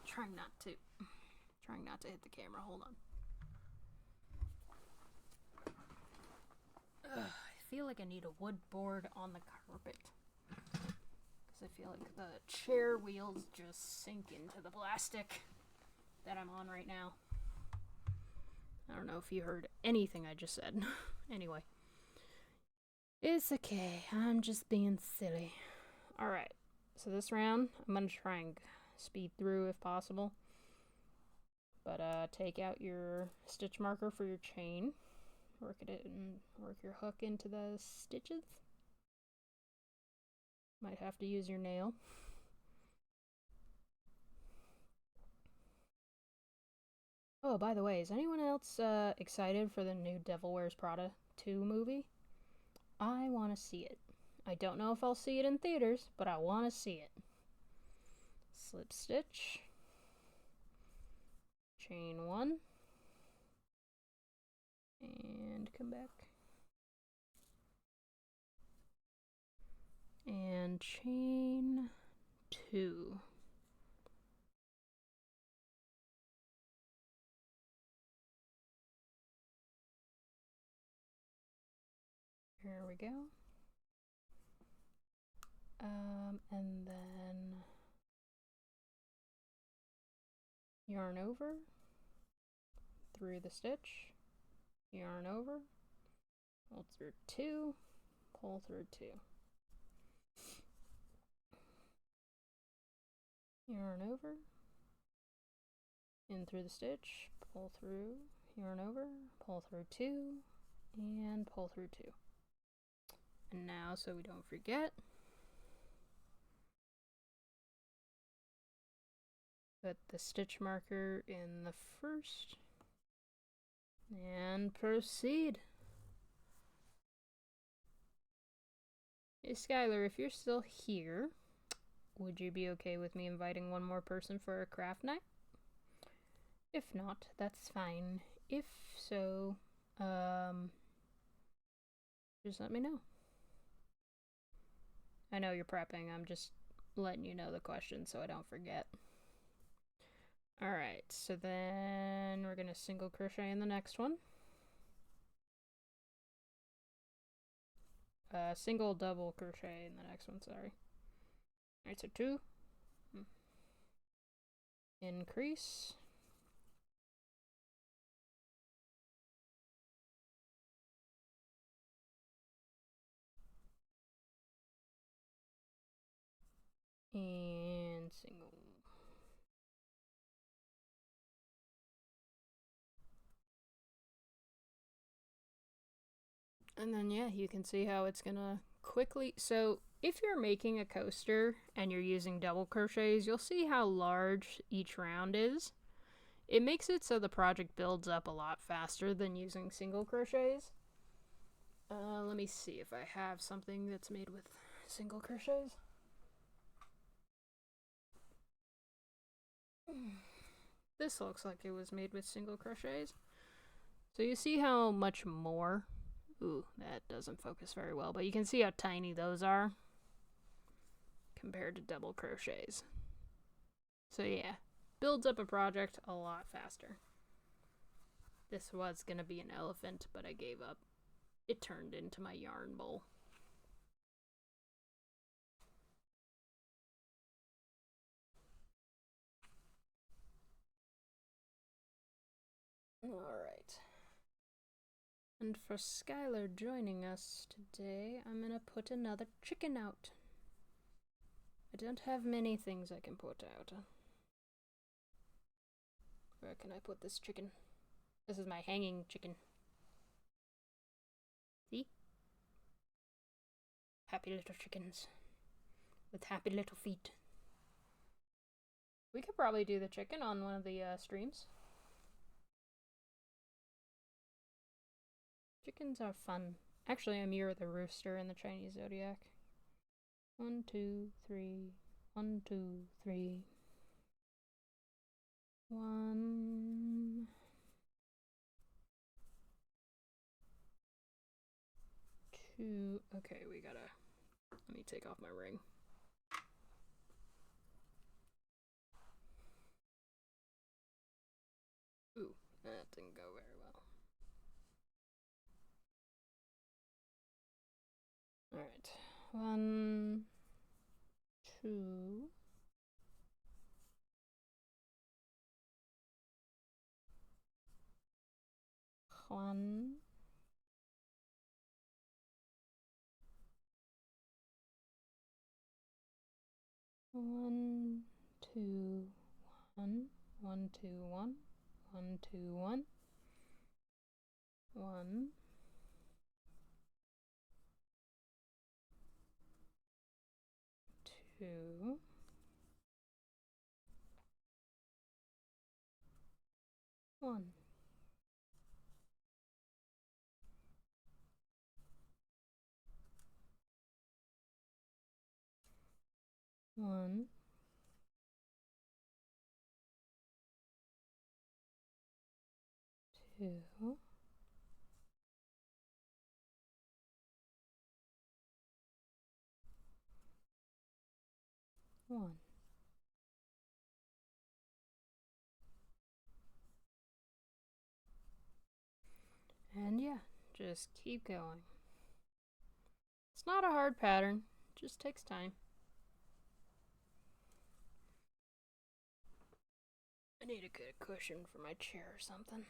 Trying not to hit the camera. Hold on. Ugh, I feel like I need a wood board on the carpet. Because I feel like the chair wheels just sink into the plastic that I'm on right now. I don't know if you heard anything I just said. Anyway. It's okay. I'm just being silly. Alright. So this round, I'm going to try and speed through if possible. But take out your stitch marker for your chain. Work it and work your hook into the stitches. Might have to use your nail. Oh, by the way, is anyone else excited for the new Devil Wears Prada 2 movie? I want to see it. I don't know if I'll see it in theaters, but I want to see it. Slip stitch. Chain 1. And come back. And chain 2. Here we go. And then yarn over, through the stitch, yarn over, pull through 2, pull through 2. Yarn over, in through the stitch, pull through, yarn over, pull through 2, and pull through 2. And now, so we don't forget, put the stitch marker in the first, and proceed. Hey Skylar, if you're still here, would you be okay with me inviting one more person for a craft night? If not, that's fine. If so, just let me know. I know you're prepping, I'm just letting you know the question so I don't forget. Alright, so then we're gonna single crochet in the next one. Single double crochet in the next one, sorry. Alright, so 2. Increase. And single. And then yeah, you can see how it's gonna quickly, so if you're making a coaster and you're using double crochets, you'll see how large each round is. It makes it so the project builds up a lot faster than using single crochets. Let me see if I have something that's made with single crochets. This looks like it was made with single crochets. So you see how much more, ooh, that doesn't focus very well, but you can see how tiny those are compared to double crochets. So yeah, builds up a project a lot faster. This was gonna be an elephant, but I gave up. It turned into my yarn bowl. Alright. And for Skylar joining us today, I'm gonna put another chicken out. I don't have many things I can put out. Where can I put this chicken? This is my hanging chicken. See? Happy little chickens. With happy little feet. We could probably do the chicken on one of the streams. Chickens are fun. Actually, I mirror the rooster in the Chinese zodiac. 1, 2, 3. 1, 2, 3. 1. 2. Okay, we gotta. Let me take off my ring. Ooh, that didn't go very well. Alright. 1, 2. 1. 1, 2, 1. 1, 2, 1. 1, 2, 1. 1. 2. 1. 1. 2. 1. And yeah, just keep going. It's not a hard pattern, it just takes time. I need to get a cushion for my chair or something.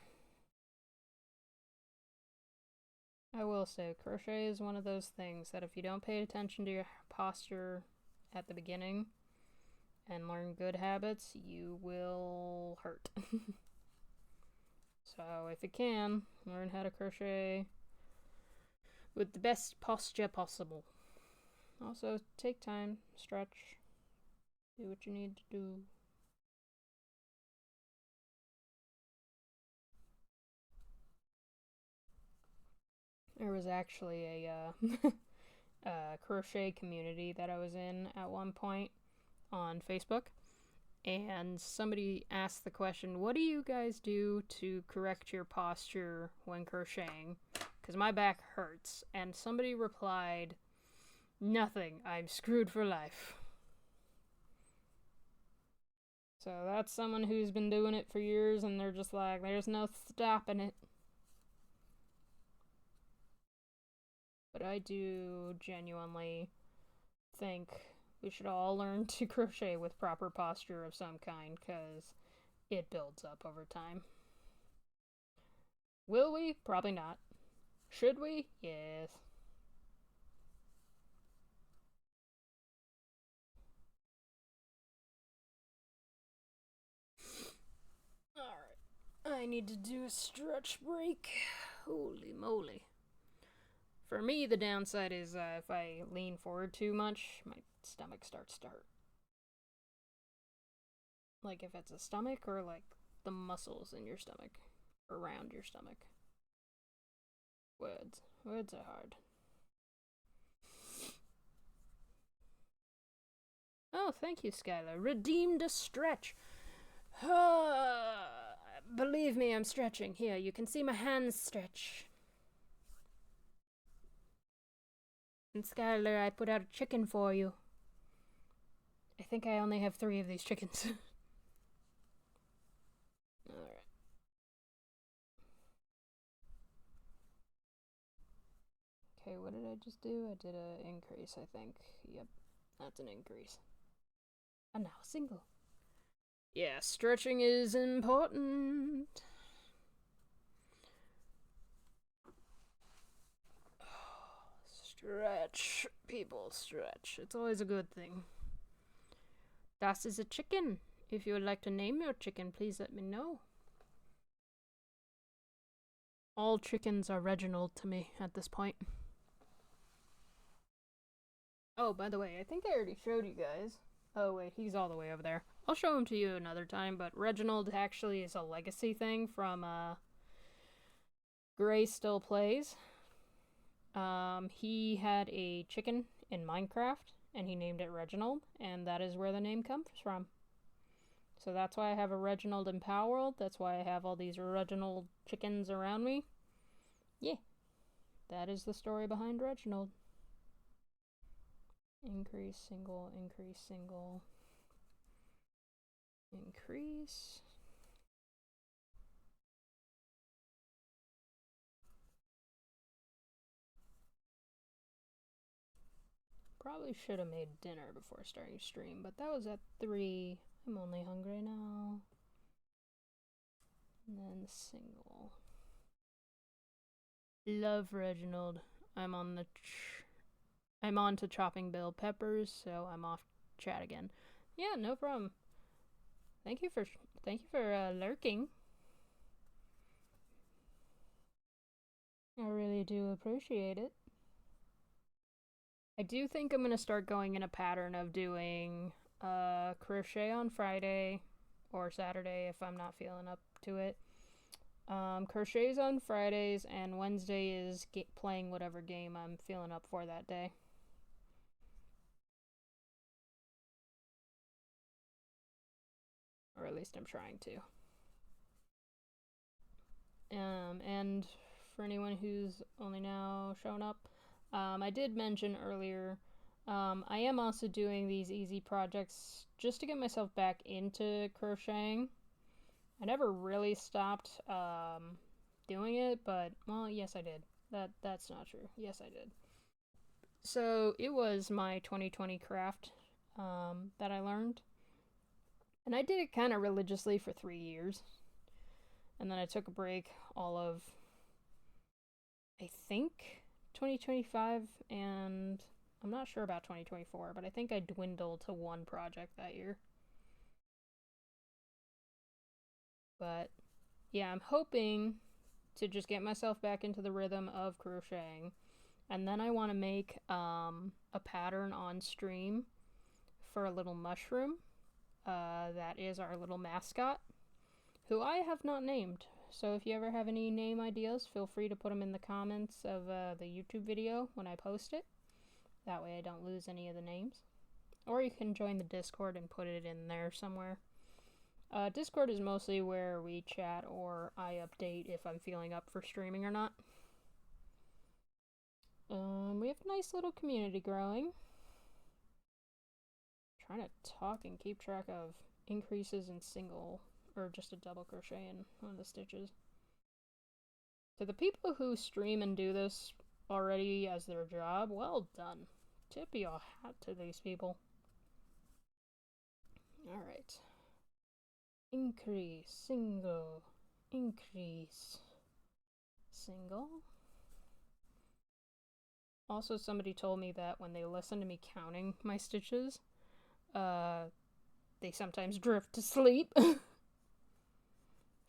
I will say, crochet is one of those things that if you don't pay attention to your posture at the beginning and learn good habits, you will hurt. So if you can, learn how to crochet with the best posture possible. Also, take time, stretch, do what you need to do. There was actually a crochet community that I was in at one point on Facebook, and somebody asked the question, what do you guys do to correct your posture when crocheting? Because my back hurts. And somebody replied, nothing, I'm screwed for life. So that's someone who's been doing it for years and they're just like, there's no stopping it. But I do genuinely think we should all learn to crochet with proper posture of some kind, because it builds up over time. Will we? Probably not. Should we? Yes. Alright. I need to do a stretch break. Holy moly. For me, the downside is if I lean forward too much, my stomach starts to hurt. Like if it's a stomach or like the muscles in your stomach, around your stomach. Words. Words are hard. Oh, thank you, Skylar. Redeemed a stretch. Believe me, I'm stretching. Here, you can see my hands stretch. And Skylar, I put out a chicken for you. I think I only have 3 of these chickens. Alright. Okay, what did I just do? I did an increase, I think. Yep, that's an increase. And now single. Yeah, stretching is important. Stretch. People stretch. It's always a good thing. Das is a chicken. If you would like to name your chicken, please let me know. All chickens are Reginald to me at this point. Oh, by the way, I think I already showed you guys. Oh, wait, he's all the way over there. I'll show him to you another time, but Reginald actually is a legacy thing from Gray Still Plays. He had a chicken in Minecraft, and he named it Reginald, and that is where the name comes from. So that's why I have a Reginald in Power World. That's why I have all these Reginald chickens around me. Yeah, that is the story behind Reginald. Increase, single, increase, single, increase. Probably should have made dinner before starting stream, but that was at 3. I'm only hungry now. And then single. Love Reginald. I'm on to chopping bell peppers, so I'm off chat again. Yeah, no problem. Thank you for lurking. I really do appreciate it. I do think I'm gonna start going in a pattern of doing crochet on Friday or Saturday if I'm not feeling up to it. Crochets on Fridays, and Wednesday is playing whatever game I'm feeling up for that day. Or at least I'm trying to. And for anyone who's only now shown up, I did mention earlier, I am also doing these easy projects just to get myself back into crocheting. I never really stopped doing it, but, well, yes I did. That's not true. Yes I did. So it was my 2020 craft that I learned. And I did it kind of religiously for 3 years. And then I took a break all of, I think 2025, and I'm not sure about 2024, but I think I dwindled to one project that year. But yeah, I'm hoping to just get myself back into the rhythm of crocheting. And then I want to make a pattern on stream for a little mushroom. That is our little mascot, who I have not named. So if you ever have any name ideas, feel free to put them in the comments of the YouTube video when I post it. That way I don't lose any of the names. Or you can join the Discord and put it in there somewhere. Discord is mostly where we chat or I update if I'm feeling up for streaming or not. We have a nice little community growing. I'm trying to talk and keep track of increases in single or just a double crochet in one of the stitches. To the people who stream and do this already as their job, well done. Tip your hat to these people. Alright. Increase, single, increase, single. Also, somebody told me that when they listen to me counting my stitches, they sometimes drift to sleep.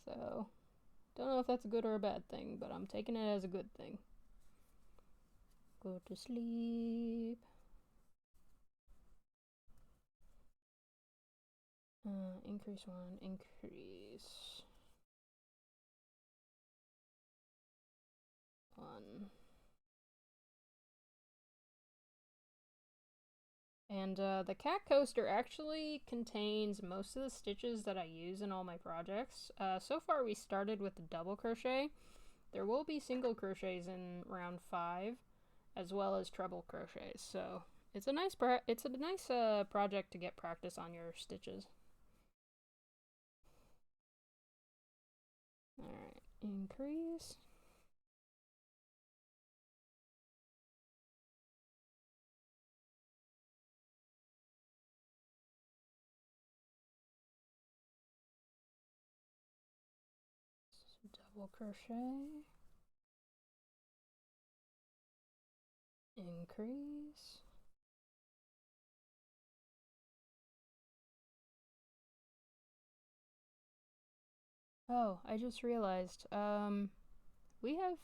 So, don't know if that's a good or a bad thing, but I'm taking it as a good thing. Go to sleep. Increase one, increase one. And the cat coaster actually contains most of the stitches that I use in all my projects. So far we started with the double crochet. There will be single crochets in round 5, as well as treble crochets. So it's a nice project to get practice on your stitches. Alright, increase. Double crochet, increase, oh, I just realized, we have,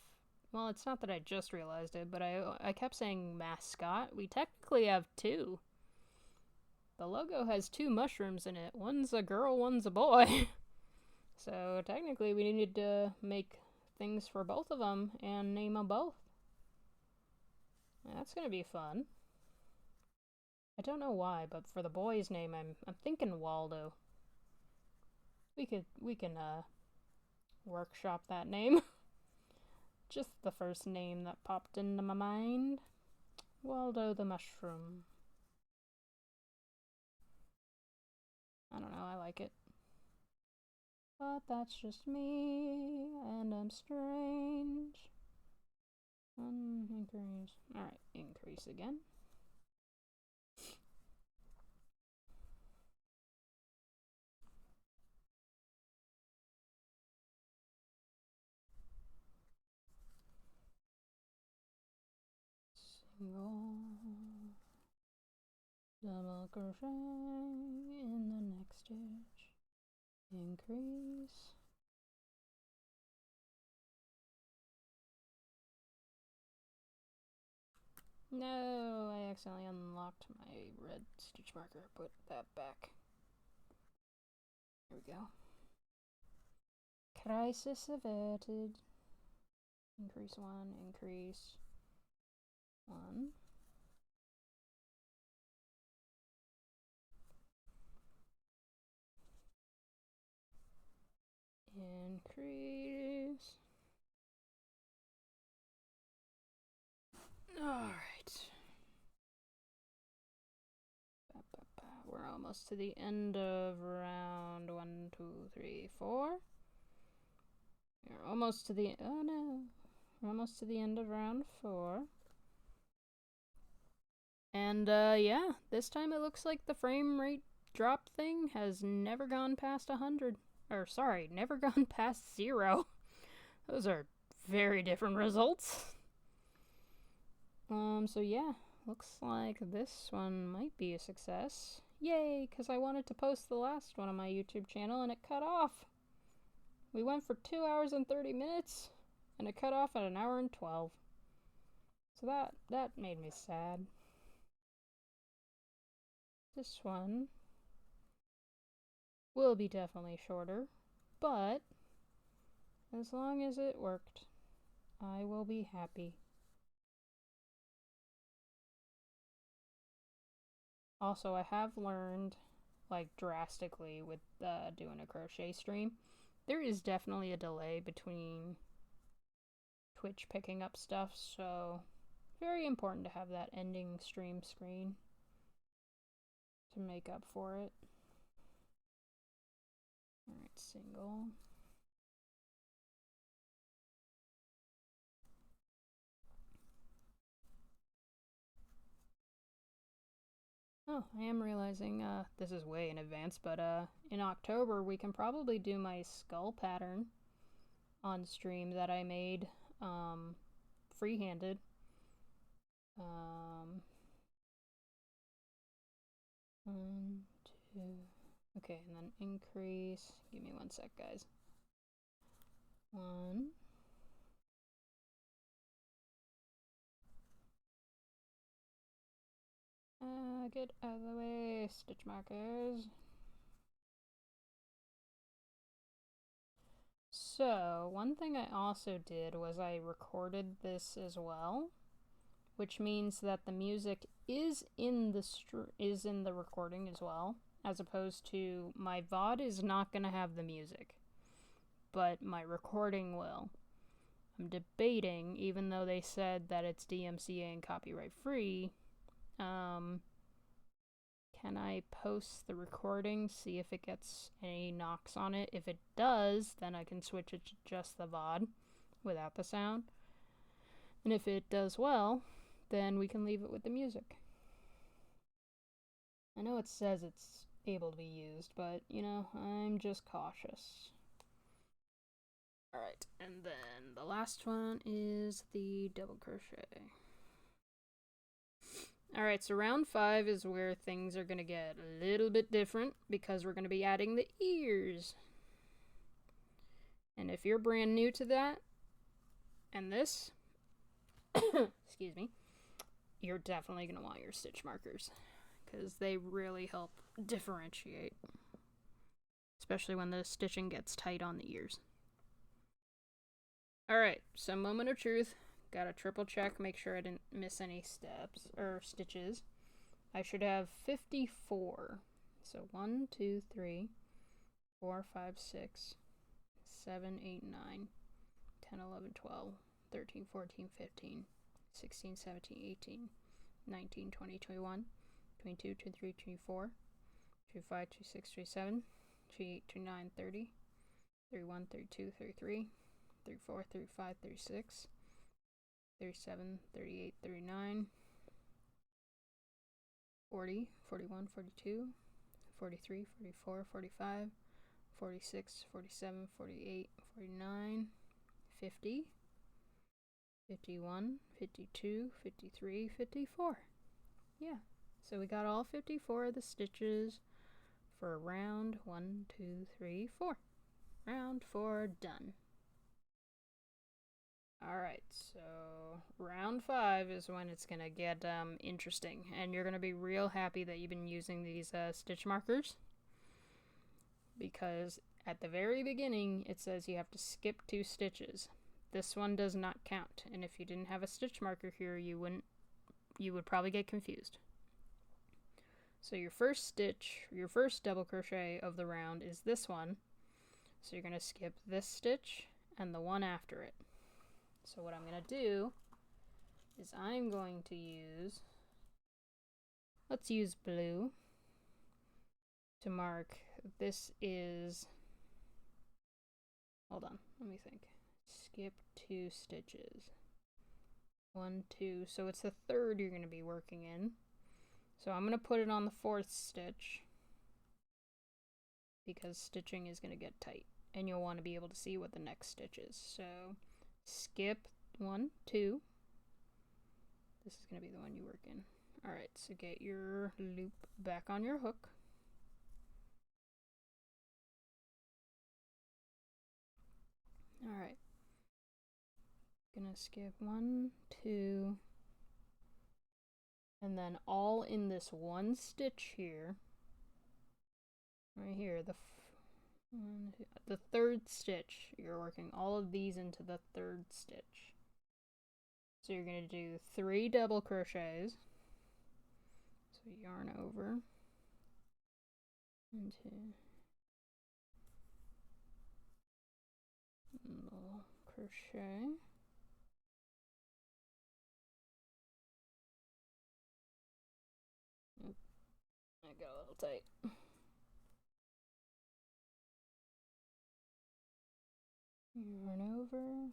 well, it's not that I just realized it, but I kept saying mascot. We technically have 2. The logo has 2 mushrooms in it. One's a girl, one's a boy. So technically we needed to make things for both of them and name them both. That's gonna be fun. I don't know why, but for the boy's name, I'm thinking Waldo. We can workshop that name. Just the first name that popped into my mind. Waldo the mushroom. I don't know, I like it. But that's just me, and I'm strange. Increase. Alright, increase again. Single, double crochet in the next stitch. Increase. No, I accidentally unlocked my red stitch marker. Put that back. There we go. Crisis averted. Increase 1, increase 1. Increase. Alright. We're almost to the end of round 1, 2, 3, 4. We're almost to the, oh no. We're almost to the end of round 4. And yeah, this time it looks like the frame rate drop thing has never gone past 100. Or sorry, never gone past 0. Those are very different results. So yeah, looks like this one might be a success. Yay, because I wanted to post the last one on my YouTube channel and it cut off. We went for 2 hours and 30 minutes and it cut off at 1 hour and 12. So that made me sad. This one will be definitely shorter, but as long as it worked, I will be happy. Also, I have learned, like, drastically with doing a crochet stream, there is definitely a delay between Twitch picking up stuff, so very important to have that ending stream screen to make up for it. Alright, single. Oh, I am realizing, this is way in advance, but in October we can probably do my skull pattern on stream that I made free-handed. One, two, okay, and then increase. Give me 1 sec, guys. 1. Get out of the way, stitch markers. So, one thing I also did was I recorded this as well, which means that the music is in the recording as well, as opposed to my VOD is not going to have the music, but my recording will. I'm debating, even though they said that it's DMCA and copyright free, can I post the recording, see if it gets any knocks on it? If it does, then I can switch it to just the VOD without the sound. And if it does well, then we can leave it with the music. I know it says it's able to be used, but, you know, I'm just cautious. Alright, and then the last one is the double crochet. Alright, so round 5 is where things are going to get a little bit different because we're going to be adding the ears. And if you're brand new to that, and this, excuse me, you're definitely going to want your stitch markers because they really help differentiate, especially when the stitching gets tight on the ears. Alright, so moment of truth. Gotta triple check, make sure I didn't miss any steps or stitches. I should have 54. So 1, 2, 3, 4, 5, 6, 7, 8, 9, 10, 11, 12, 13, 14, 15, 16, 17, 18, 19, 20, 21, 22, 23, 24, 25, 26, 27, 28, 29, 30, 31, 32, 33, 34, 35, 36, 37, 38, 39, 40, 41, 42, 43, 44, 45, 46, 47, 48, 49, 50, 51, 52, 53, 54. Yeah, so we got all 54 of the stitches for round 1, 2, 3, 4. Round 4 done. Alright, so round 5 is when it's going to get interesting, and you're going to be real happy that you've been using these stitch markers, because at the very beginning it says you have to skip 2 stitches. This one does not count, and if you didn't have a stitch marker here, you would probably get confused. So your first stitch, your first double crochet of the round is this one, so you're going to skip this stitch and the one after it. So what I'm going to do is I'm going to use, let's use blue to mark, this is, hold on, let me think, skip 2 stitches, 1, 2, so it's the third you're going to be working in. So I'm going to put it on the 4th stitch because stitching is going to get tight and you'll want to be able to see what the next stitch is. So skip 1, 2, This is going to be the one you work in. Alright, so get your loop back on your hook. Alright. Gonna skip 1, 2, and then all in this one stitch here. Right here, the third stitch. You're working all of these into the third stitch. So you're going to do 3 double crochets. So yarn over into little crochet. Oop, I got a little tight. Yarn over,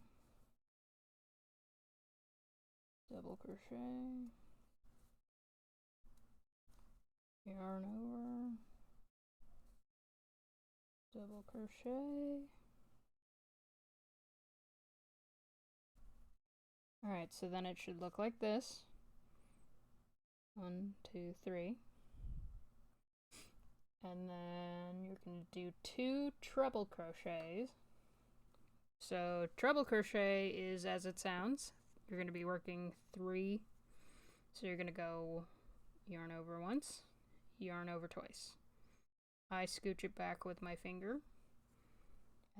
double crochet, yarn over, double crochet. Alright, so then it should look like this. 1, 2, 3. And then you're going to do 2 treble crochets. So treble crochet is as it sounds. You're going to be working 3. So you're going to go yarn over once, yarn over twice. I scooch it back with my finger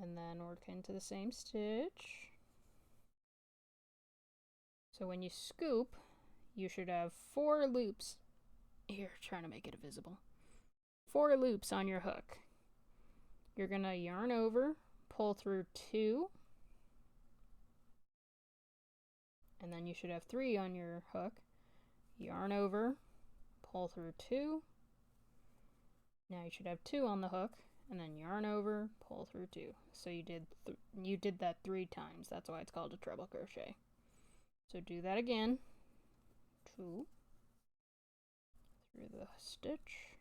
and then work into the same stitch. So when you scoop, you should have 4 loops. Here, trying to make it visible. 4 loops on your hook. You're going to yarn over, pull through 2, and then you should have 3 on your hook. Yarn over, pull through 2. Now you should have 2 on the hook, and then yarn over, pull through 2. So you did that 3 times. That's why it's called a treble crochet. So do that again. 2 through the stitch.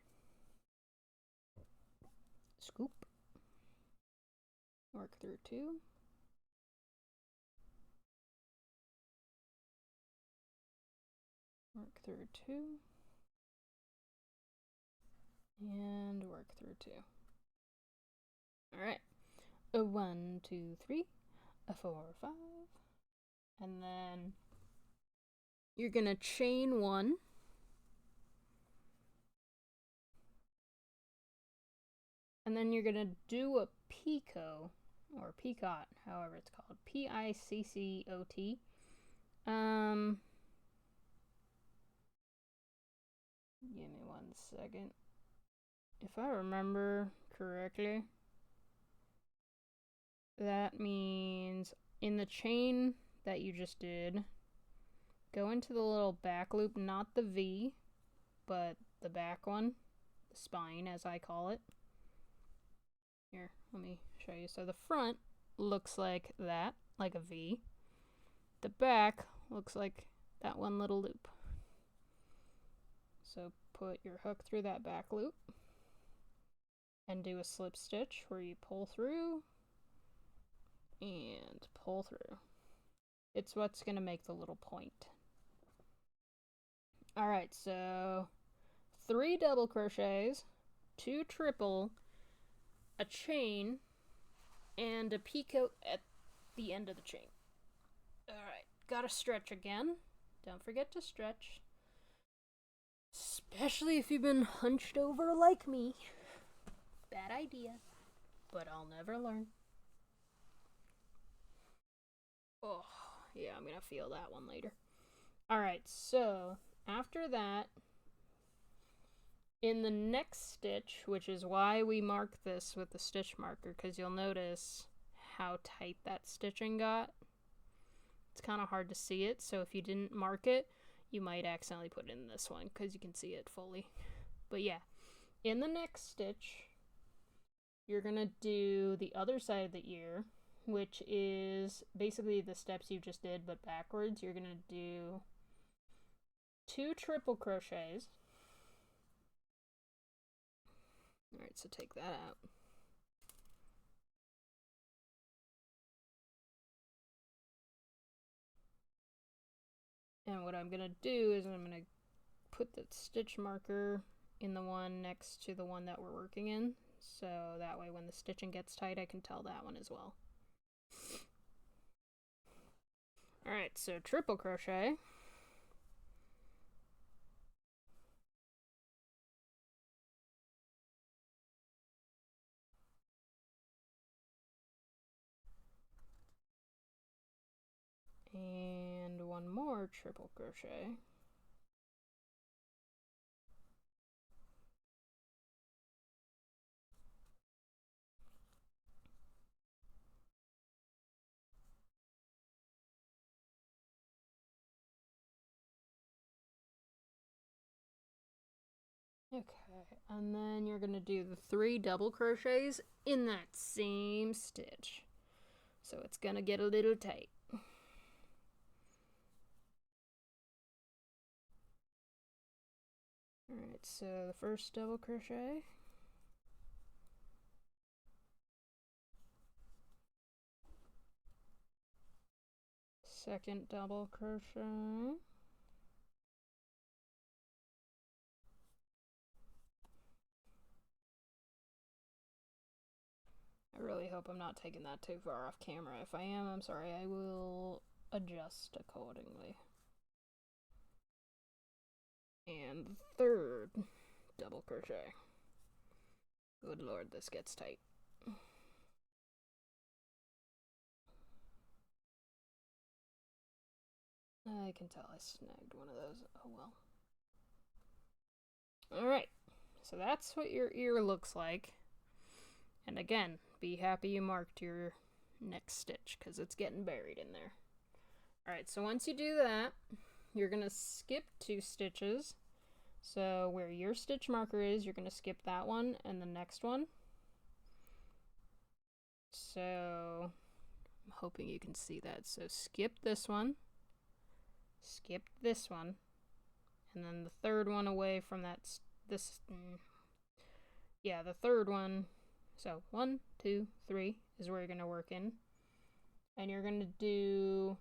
Scoop. Work through 2. Work through 2. And work through 2. Alright. A 1, 2, 3, a 4, 5. And then you're gonna chain 1. And then you're gonna do a picot, or picot, however it's called. P-I-C-C-O-T. Give me 1 second. If I remember correctly, that means in the chain that you just did, go into the little back loop, not the V, but the back one, the spine as I call it. Here, let me show you. So the front looks like that, like a V. The back looks like that one little loop. So put your hook through that back loop and do a slip stitch where you pull through and pull through. It's what's going to make the little point. Alright, so 3 double crochets, 2 triple, a chain, and a picot at the end of the chain. Alright, gotta stretch again. Don't forget to stretch. Especially if you've been hunched over like me. Bad idea, but I'll never learn. Oh, yeah, I'm gonna feel that one later. Alright, so after that, in the next stitch, which is why we mark this with the stitch marker, because you'll notice how tight that stitching got. It's kind of hard to see it, so if you didn't mark it, you might accidentally put it in this one, because you can see it fully. But yeah, in the next stitch, you're going to do the other side of the ear, which is basically the steps you just did, but backwards. You're going to do 2 triple crochets. Alright, so take that out. And what I'm gonna do is I'm gonna put the stitch marker in the one next to the one that we're working in, so that way when the stitching gets tight I can tell that one as well. Alright, so triple crochet. And one more triple crochet. Okay, and then you're gonna do the 3 double crochets in that same stitch. So it's gonna get a little tight. Alright, so the first double crochet. Second double crochet. I really hope I'm not taking that too far off camera. If I am, I'm sorry, I will adjust accordingly. And third double crochet. Good lord, this gets tight. I can tell I snagged one of those. Oh well. Alright, so that's what your ear looks like. And again, be happy you marked your next stitch because it's getting buried in there. Alright, so once you do that, you're going to skip 2 stitches. So where your stitch marker is, you're going to skip that one and the next one. So I'm hoping you can see that. So skip this one, skip this one, and then the third one away from that, the third one. So 1, 2, 3 is where you're going to work in. And you're going to do,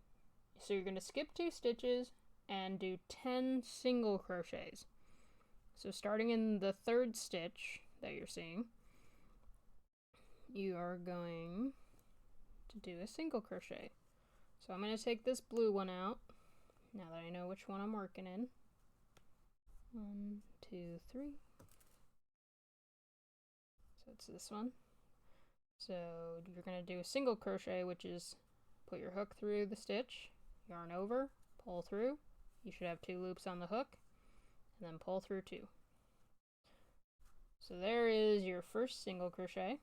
so you're going to skip 2 stitches and do 10 single crochets. So starting in the third stitch that you're seeing, you are going to do a single crochet. So I'm going to take this blue one out, now that I know which one I'm working in. 1, 2, 3. So it's this one. So you're going to do a single crochet, which is put your hook through the stitch, yarn over, pull through. You should have 2 loops on the hook, and then pull through 2. So there is your first single crochet.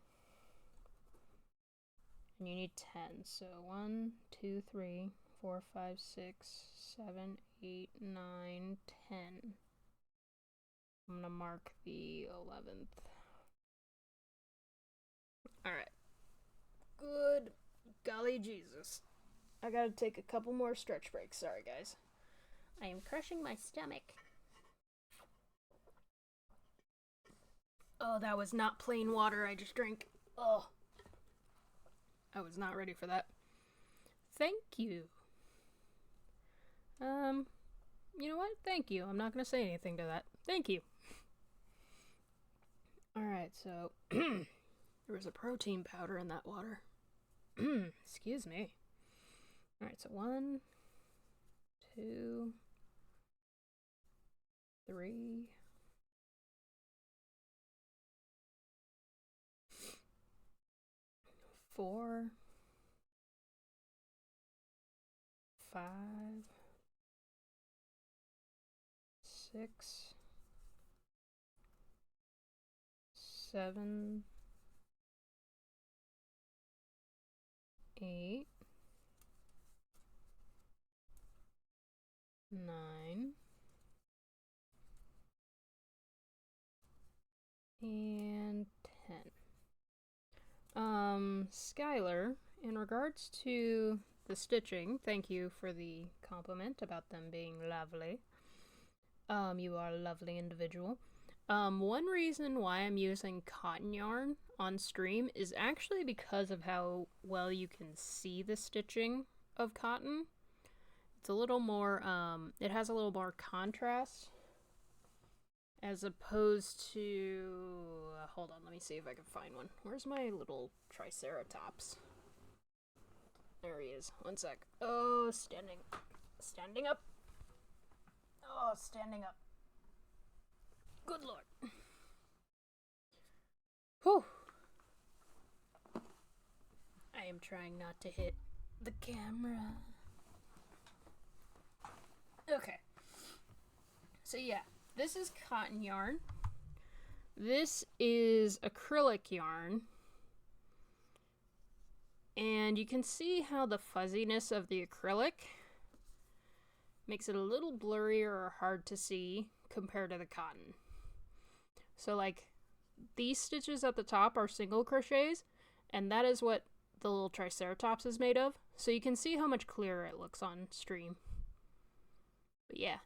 And you need 10. So 1, 2, 3, 4, 5, 6, 7, 8, 9, 10. I'm going to mark the 11th. Alright. Good golly Jesus. I gotta take a couple more stretch breaks. Sorry, guys. I am crushing my stomach. Oh, that was not plain water I just drank. Oh. I was not ready for that. Thank you. You know what? Thank you. I'm not gonna say anything to that. Thank you. Alright, so there was a protein powder in that water. Excuse me. Alright, so 1, 2, 3, 4, 5, 6, 7, 8, 9, and 10. Skylar, in regards to the stitching, thank you for the compliment about them being lovely. You are a lovely individual. One reason why I'm using cotton yarn on stream is actually because of how well you can see the stitching of cotton. It's a little more, it has a little more contrast as opposed to, hold on, let me see if I can find one. Where's my little triceratops? There he is. One sec. Oh, standing up. Oh, standing up. Good lord. Whew. I am trying not to hit the camera. Okay. So yeah, this is cotton yarn. This is acrylic yarn. And you can see how the fuzziness of the acrylic makes it a little blurrier or hard to see compared to the cotton. So like these stitches at the top are single crochets, and that is what the little triceratops is made of. So you can see how much clearer it looks on stream. But yeah.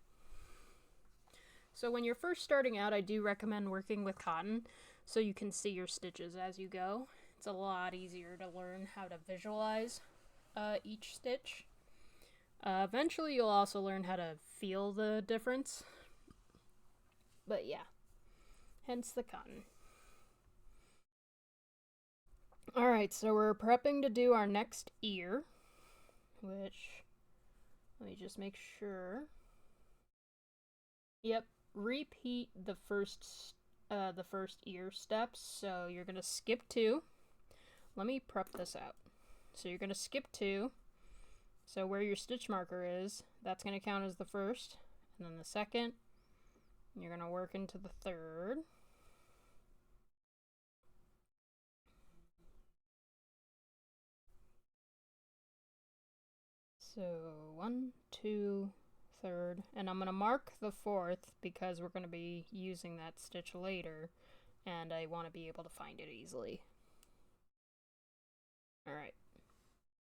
So when you're first starting out, I do recommend working with cotton so you can see your stitches as you go. It's a lot easier to learn how to visualize each stitch. Eventually you'll also learn how to feel the difference. But yeah, hence the cotton. Alright, so we're prepping to do our next ear, which, let me just make sure. Yep, repeat the first ear steps. So you're gonna skip 2. Let me prep this out. So you're gonna skip 2. So where your stitch marker is, that's gonna count as the first, and then the second. You're gonna work into the third. So 1, 2, third, and I'm gonna mark the fourth because we're gonna be using that stitch later, and I want to be able to find it easily. Alright,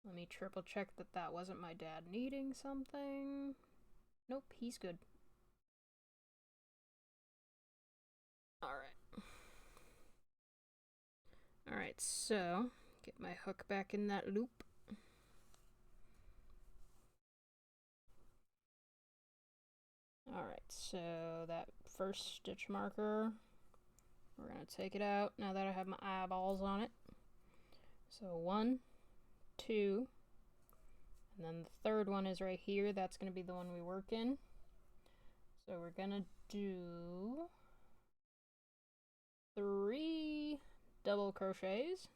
let me triple check that that wasn't my dad needing something. Nope, he's good. Alright, so get my hook back in that loop. Alright, so that first stitch marker, we're going to take it out now that I have my eyeballs on it. So 1, 2, and then the third one is right here. That's going to be the one we work in. So we're going to do 3 double crochets.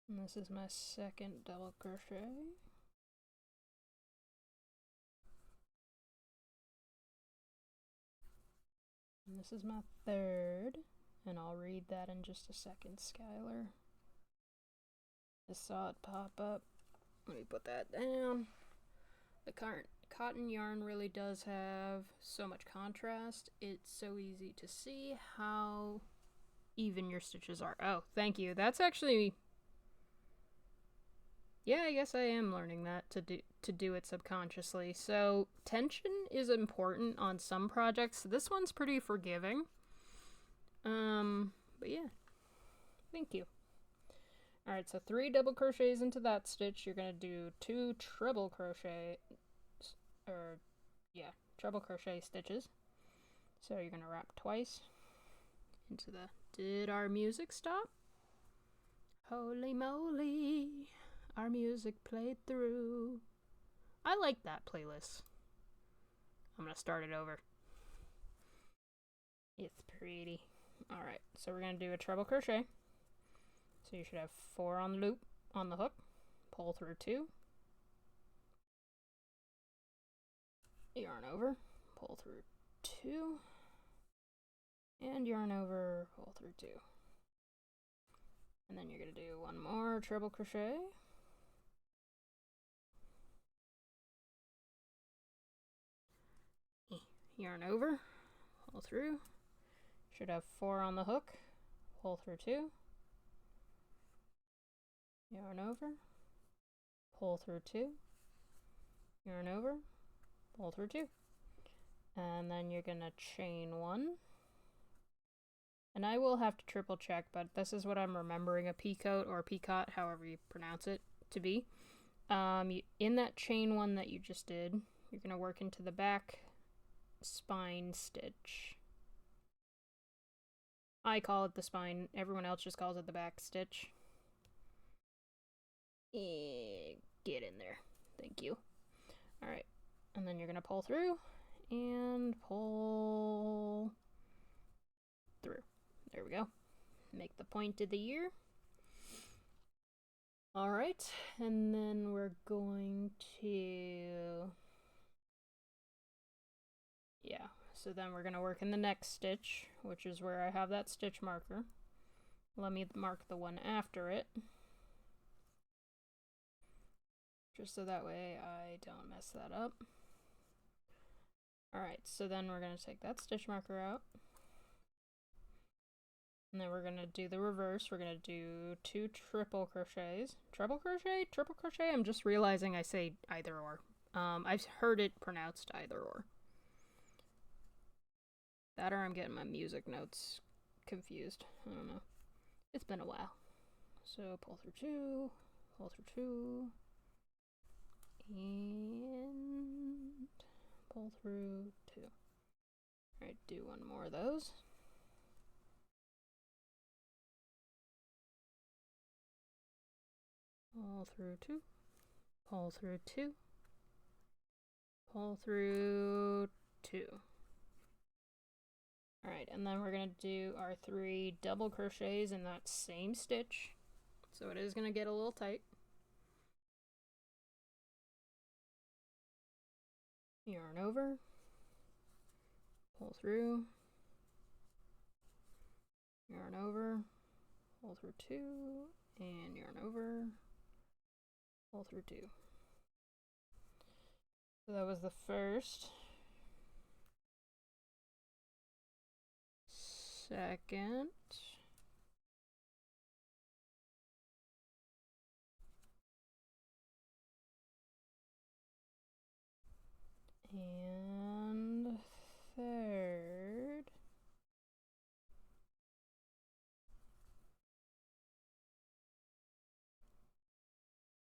And this is my second double crochet. And this is my third, and I'll read that in just a second, Skylar. I saw it pop up. Let me put that down. The cotton yarn really does have so much contrast. It's so easy to see how even your stitches are. Oh, thank you. That's actually... yeah, I guess I am learning that to do it subconsciously. So tension is important on some projects. This one's pretty forgiving. But yeah, thank you. Alright, so 3 double crochets into that stitch. You're gonna do 2 treble crochet, treble crochet stitches. So you're gonna wrap twice into the... Did our music stop? Holy moly, our music played through. I like that playlist. I'm gonna start it over. It's pretty. Alright, so we're gonna do a treble crochet. So you should have 4 on the loop, on the hook. Pull through 2. Yarn over, pull through 2. And yarn over, pull through 2. And then you're gonna do 1 more treble crochet. Yarn over, pull through. Should have 4 on the hook, pull through 2. Yarn over, pull through 2, yarn over, pull through 2. And then you're gonna chain 1. And I will have to triple check, but this is what I'm remembering a peacoat or peacoat, however you pronounce it, to be. In that chain 1 that you just did, you're gonna work into the back spine stitch. I call it the spine, everyone else just calls it the back stitch. Get in there. Thank you. Alright, and then you're gonna pull through and pull through. There we go. Make the point of the ear. Alright, and then we're going to... Yeah, so then we're gonna work in the next stitch, which is where I have that stitch marker. Let me mark the one after it, just so that way I don't mess that up. Alright, so then we're gonna take that stitch marker out, and then we're gonna do the reverse. We're gonna do 2 triple crochets. Treble crochet? Triple crochet? I'm just realizing I say either or. I've heard it pronounced either or. That or I'm getting my music notes confused. I don't know. It's been a while. So pull through 2, pull through 2, and pull through 2. Alright, do one more of those. Pull through 2, pull through 2, pull through 2. Alright, and then we're going to do our 3 double crochets in that same stitch. So it is going to get a little tight. Yarn over, pull through, yarn over, pull through 2, and yarn over, pull through 2. So that was the first. Second. And third.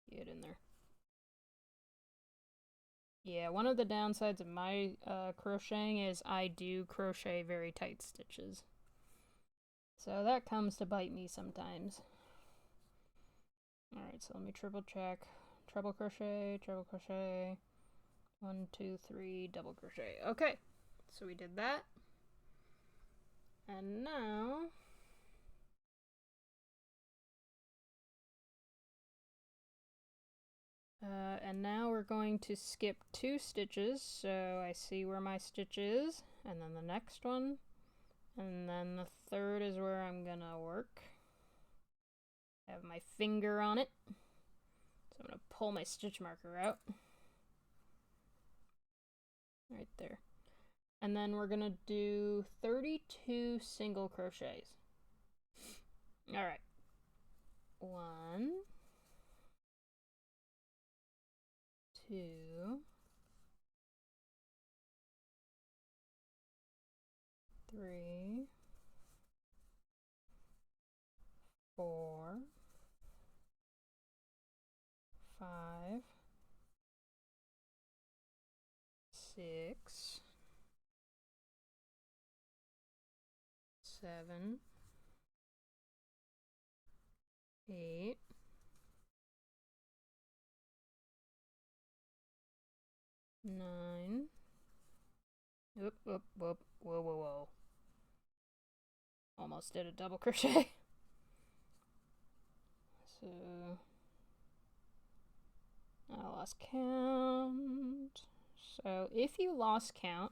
Get in there. Yeah, one of the downsides of my crocheting is I do crochet very tight stitches. So that comes to bite me sometimes. Alright, so let me triple check. Treble crochet, 1, 2, 3, double crochet. Okay, so we did that. And now... we're going to skip 2 stitches, so I see where my stitch is, and then the next one, and then the third is where I'm gonna work. I have my finger on it, so I'm gonna pull my stitch marker out. Right there. And then we're gonna do 32 single crochets. Alright. 1, 2, 3, 4, 5, 6, 7, 8, 9. Whoop, whoop, whoop. Whoa, whoa, whoa. Almost did a double crochet. So I lost count. So if you lost count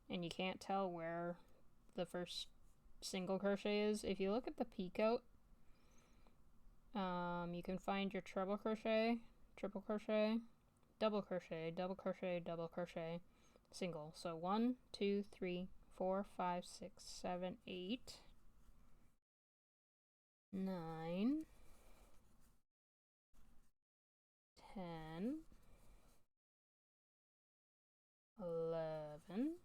and you can't tell where the first single crochet is, if you look at the peacoat, you can find your treble crochet, triple crochet, double crochet, double crochet, double crochet, single. So 1, 2, 3, 4, 5, 6, 7, 8, 9, 10, 11,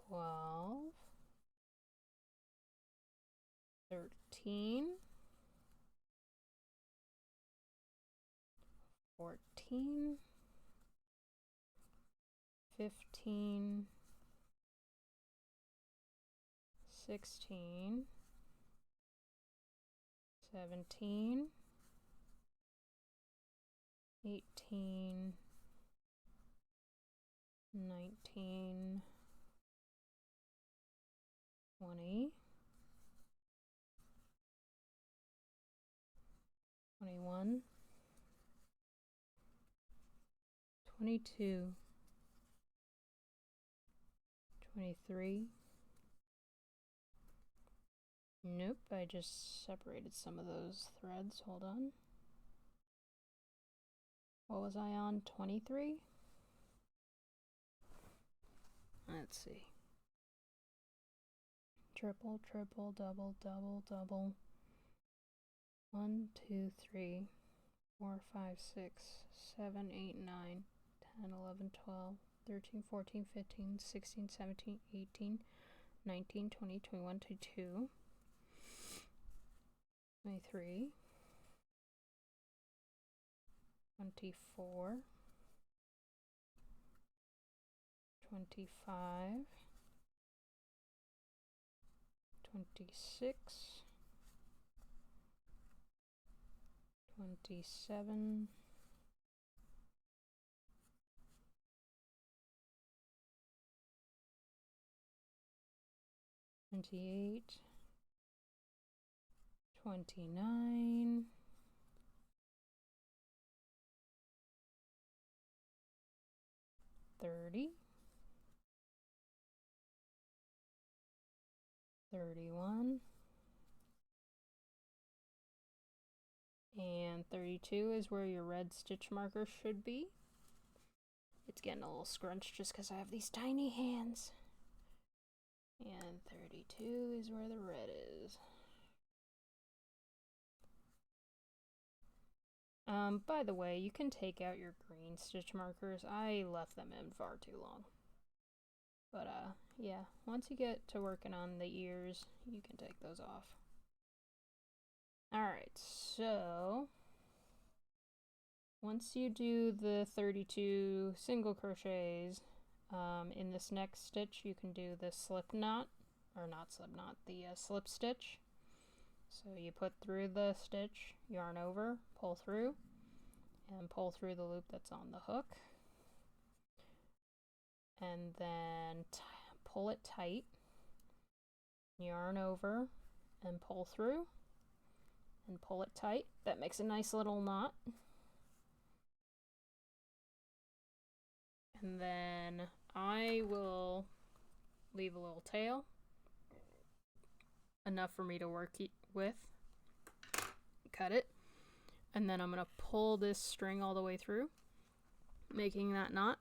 12, 13, 14, 15, 16, 17, 18, 19, 20, 21, 22, 23. Nope, I just separated some of those threads. Hold on. What was I on? 23? Let's see. Triple, triple, double, double, double. 1, 2, 3, 4, 5, 6, 7, 8, 9, 10, 11, 12, 13, 14, 15, 16, 17, 18, 19, 20, 21, 22, 23, 24, 25, 26, 27, 28, 29, 30, 31, and 32 is where your red stitch marker should be. It's getting a little scrunched just because I have these tiny hands. And 32 is where the red is. By the way, you can take out your green stitch markers. I left them in far too long. But yeah, once you get to working on the ears, you can take those off. Alright, so once you do the 32 single crochets, in this next stitch you can do the slip knot, or not slip knot, the slip stitch. So you put through the stitch, yarn over, pull through, and pull through the loop that's on the hook. And then pull it tight, yarn over, and pull through, and pull it tight. That makes a nice little knot. And then I will leave a little tail, enough for me to work with. Cut it, and then I'm going to pull this string all the way through, making that knot.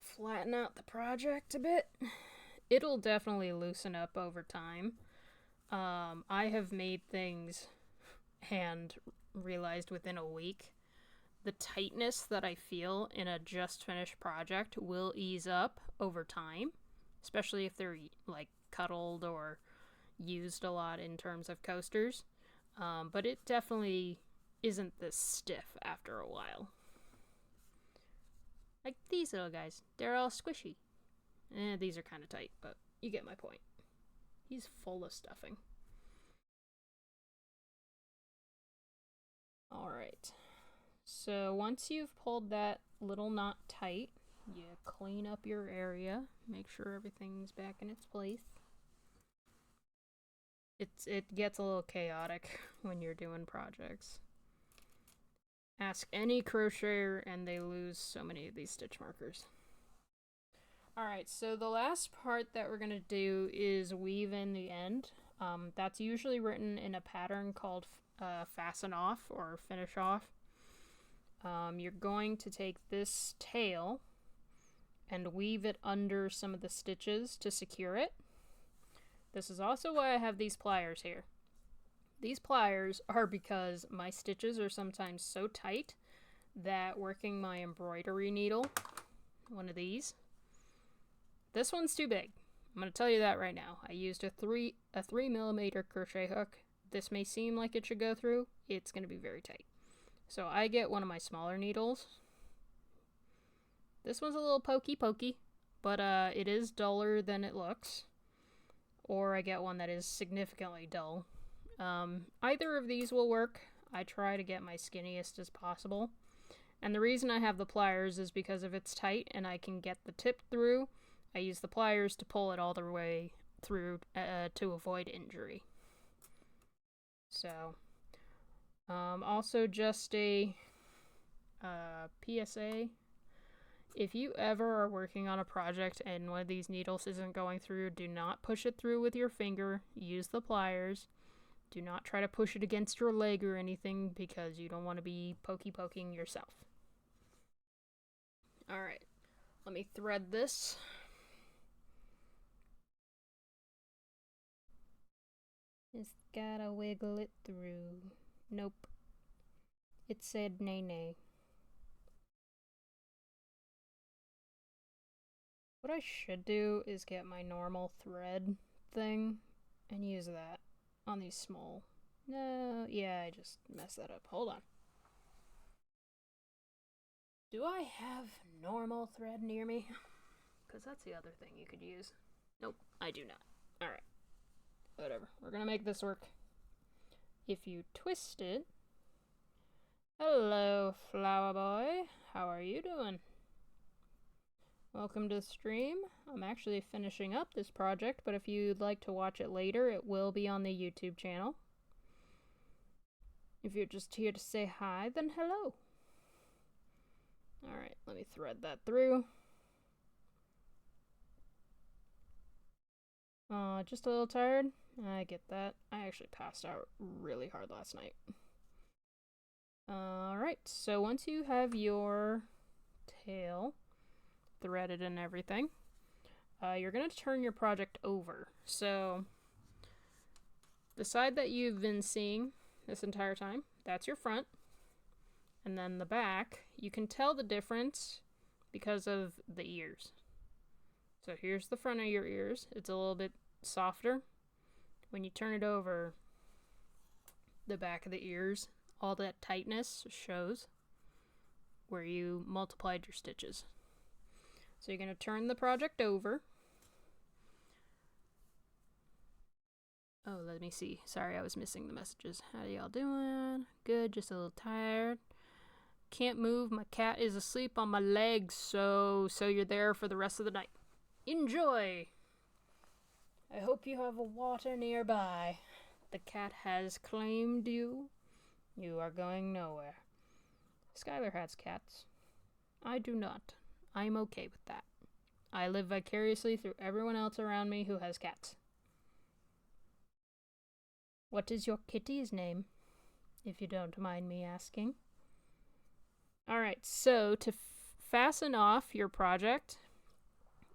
Flatten out the project a bit. It'll definitely loosen up over time. I have made things and realized within a week the tightness that I feel in a just finished project will ease up over time, especially if they're like cuddled or used a lot in terms of coasters. But it definitely isn't this stiff after a while. Like these little guys, they're all squishy. These are kind of tight, but you get my point. He's full of stuffing. Alright, so once you've pulled that little knot tight, you clean up your area, make sure everything's back in its place. It gets a little chaotic when you're doing projects. Ask any crocheter and they lose so many of these stitch markers. Alright, so the last part that we're going to do is weave in the end. That's usually written in a pattern called fasten off or finish off. You're going to take this tail and weave it under some of the stitches to secure it. This is also why I have these pliers here. These pliers are because my stitches are sometimes so tight that working my embroidery needle, one of these, this one's too big. I'm going to tell you that right now. I used a 3mm crochet hook. This may seem like it should go through. It's going to be very tight. So I get one of my smaller needles. This one's a little pokey, but it is duller than it looks. Or I get one that is significantly dull. Either of these will work. I try to get my skinniest as possible. And the reason I have the pliers is because if it's tight and I can get the tip through, I use the pliers to pull it all the way through to avoid injury. So, also just a PSA. If you ever are working on a project and one of these needles isn't going through, do not push it through with your finger. Use the pliers. Do not try to push it against your leg or anything because you don't want to be poking yourself. Alright, let me thread this. Just gotta wiggle it through. Nope. It said nay. What I should do is get my normal thread thing and use that on these small. No, yeah, I just messed that up. Hold on. Do I have normal thread near me? Because that's the other thing you could use. Nope, I do not. Alright. Whatever. We're gonna make this work. If you twist it... Hello, flower boy. How are you doing? Welcome to the stream. I'm actually finishing up this project, but if you'd like to watch it later, it will be on the YouTube channel. If you're just here to say hi, then hello. Alright, let me thread that through. Just a little tired? I get that. I actually passed out really hard last night. Alright, so once you have your tail threaded and everything, you're going to turn your project over. So the side that you've been seeing this entire time, that's your front. And then the back, you can tell the difference because of the ears. So here's the front of your ears. It's a little bit softer. When you turn it over, the back of the ears, all that tightness shows where you multiplied your stitches. So you're going to turn the project over. Oh, let me see. Sorry, I was missing the messages. How y'all doing? Good, just a little tired. Can't move. My cat is asleep on my legs, so you're there for the rest of the night. Enjoy! I hope you have a water nearby. The cat has claimed you. You are going nowhere. Skylar has cats. I do not. I'm okay with that. I live vicariously through everyone else around me who has cats. What is your kitty's name, if you don't mind me asking? Alright, so to fasten off your project,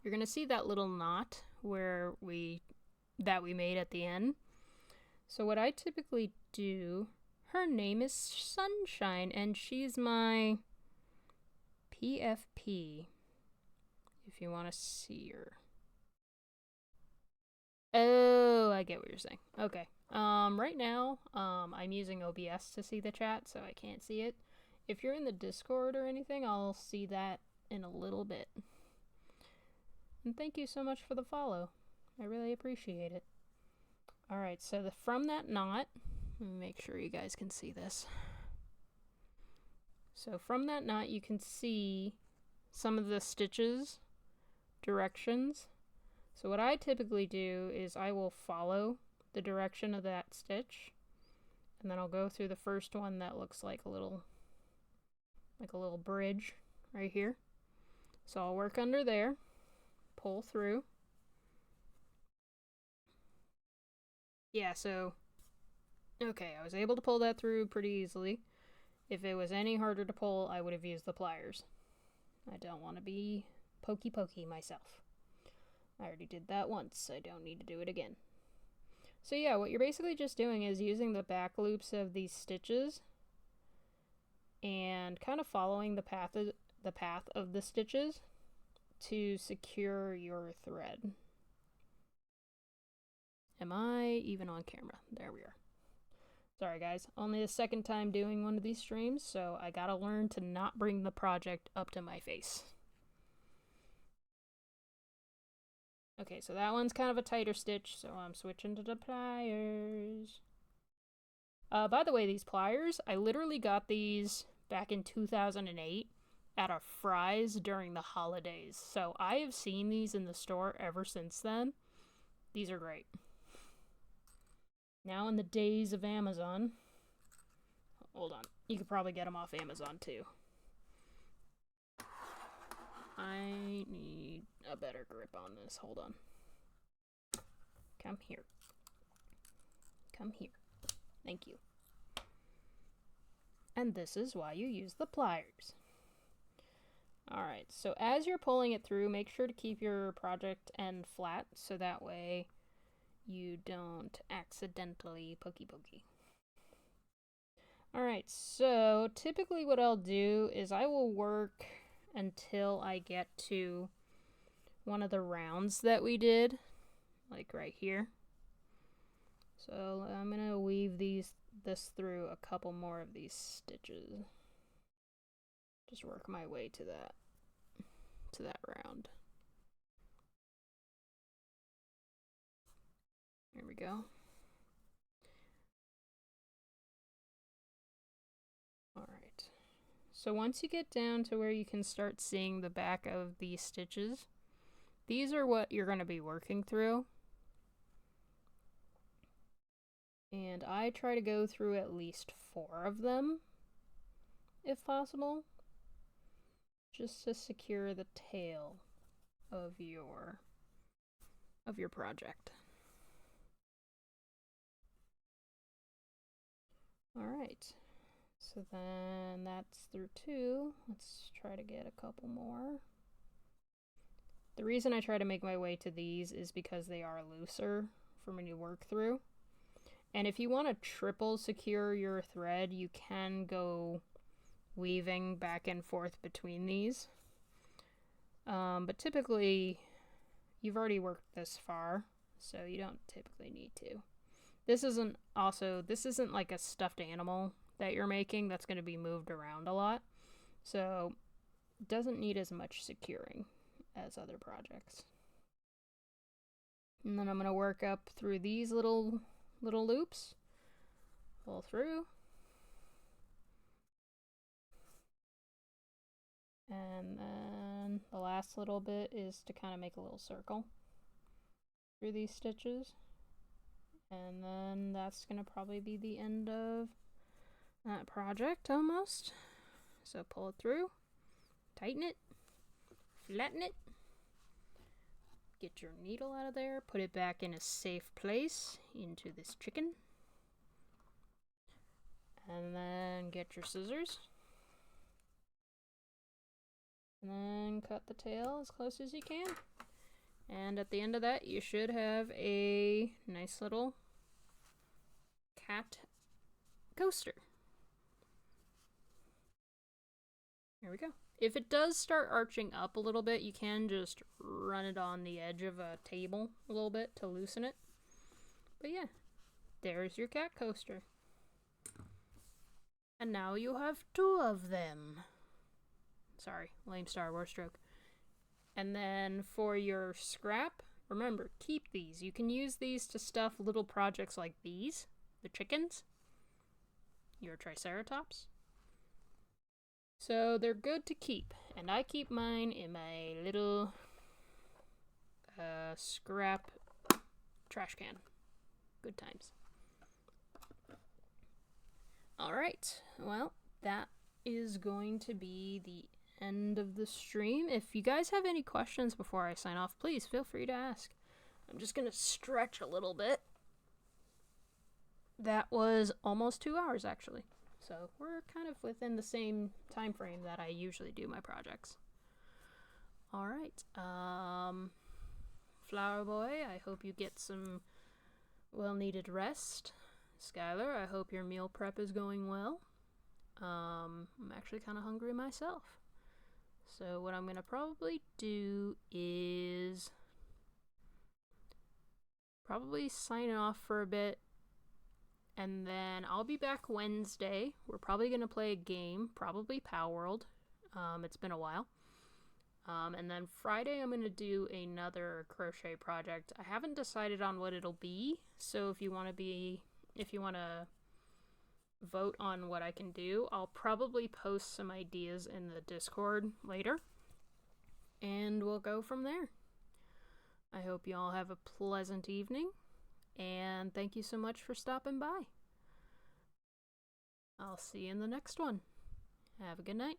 you're going to see that little knot that we made at the end. So what I typically do, her name is Sunshine, and she's my PFP, if you want to see her. Oh, I get what you're saying. Okay. Right now, I'm using OBS to see the chat, so I can't see it. If you're in the Discord or anything, I'll see that in a little bit. And thank you so much for the follow. I really appreciate it. Alright, so from that knot, let me make sure you guys can see this. So from that knot, you can see some of the stitches, directions. So what I typically do is I will follow the direction of that stitch, and then I'll go through the first one that looks like a little bridge right here. So I'll work under there, pull through. Yeah, so okay, I was able to pull that through pretty easily. If it was any harder to pull, I would have used the pliers. I don't want to be pokey myself. I already did that once, I don't need to do it again. So yeah, what you're basically just doing is using the back loops of these stitches and kind of following the path of the stitches to secure your thread. Am I even on camera? There we are. Sorry guys, only the second time doing one of these streams, so I gotta learn to not bring the project up to my face. Okay, so that one's kind of a tighter stitch, so I'm switching to the pliers. By the way, these pliers, I literally got these back in 2008 at a Fry's during the holidays. So I have seen these in the store ever since then. These are great. Now in the days of Amazon, hold on, you could probably get them off Amazon too. I need a better grip on this. Hold on. Come here. Come here. Thank you. And this is why you use the pliers. Alright, so as you're pulling it through, make sure to keep your project end flat so that way you don't accidentally pokey. Alright, so typically what I'll do is I will work until I get to one of the rounds that we did, like right here. So I'm gonna weave this through a couple more of these stitches. Just work my way to that round. There we go. Alright. So once you get down to where you can start seeing the back of these stitches, these are what you're going to be working through. And I try to go through at least 4 of them, if possible, just to secure the tail of your project. Alright. So then that's through 2. Let's try to get a couple more. The reason I try to make my way to these is because they are looser for me to work through. And if you want to triple secure your thread, you can go weaving back and forth between these. But typically, you've already worked this far, so you don't typically need to. This isn't like a stuffed animal that you're making that's going to be moved around a lot, so it doesn't need as much securing as other projects. And then I'm going to work up through these little loops, pull through, and then the last little bit is to kind of make a little circle through these stitches, and then that's going to probably be the end of that project almost. So pull it through, tighten it, flatten it, get your needle out of there, put it back in a safe place into this chicken, and then get your scissors, and then cut the tail as close as you can. And at the end of that, you should have a nice little cat coaster. There we go. If it does start arching up a little bit, you can just run it on the edge of a table a little bit to loosen it. But yeah, there's your cat coaster. And now you have 2 of them. Sorry, lame Star Wars joke. And then for your scrap, remember, keep these. You can use these to stuff little projects like these, the chickens, your triceratops. So they're good to keep, and I keep mine in my little scrap trash can. Good times. Alright, well, that is going to be the end of the stream. If you guys have any questions before I sign off, please feel free to ask. I'm just going to stretch a little bit. That was almost 2 hours, actually. So we're kind of within the same time frame that I usually do my projects. Alright, Flower Boy, I hope you get some well needed rest. Skylar, I hope your meal prep is going well. I'm actually kind of hungry myself. So what I'm going to probably do is probably sign off for a bit, and then I'll be back Wednesday. We're probably going to play a game, probably Pow World. It's been a while. And then Friday I'm going to do another crochet project. I haven't decided on what it'll be, so if you want to vote on what I can do, I'll probably post some ideas in the Discord later, and we'll go from there. I hope you all have a pleasant evening, and thank you so much for stopping by. I'll see you in the next one. Have a good night.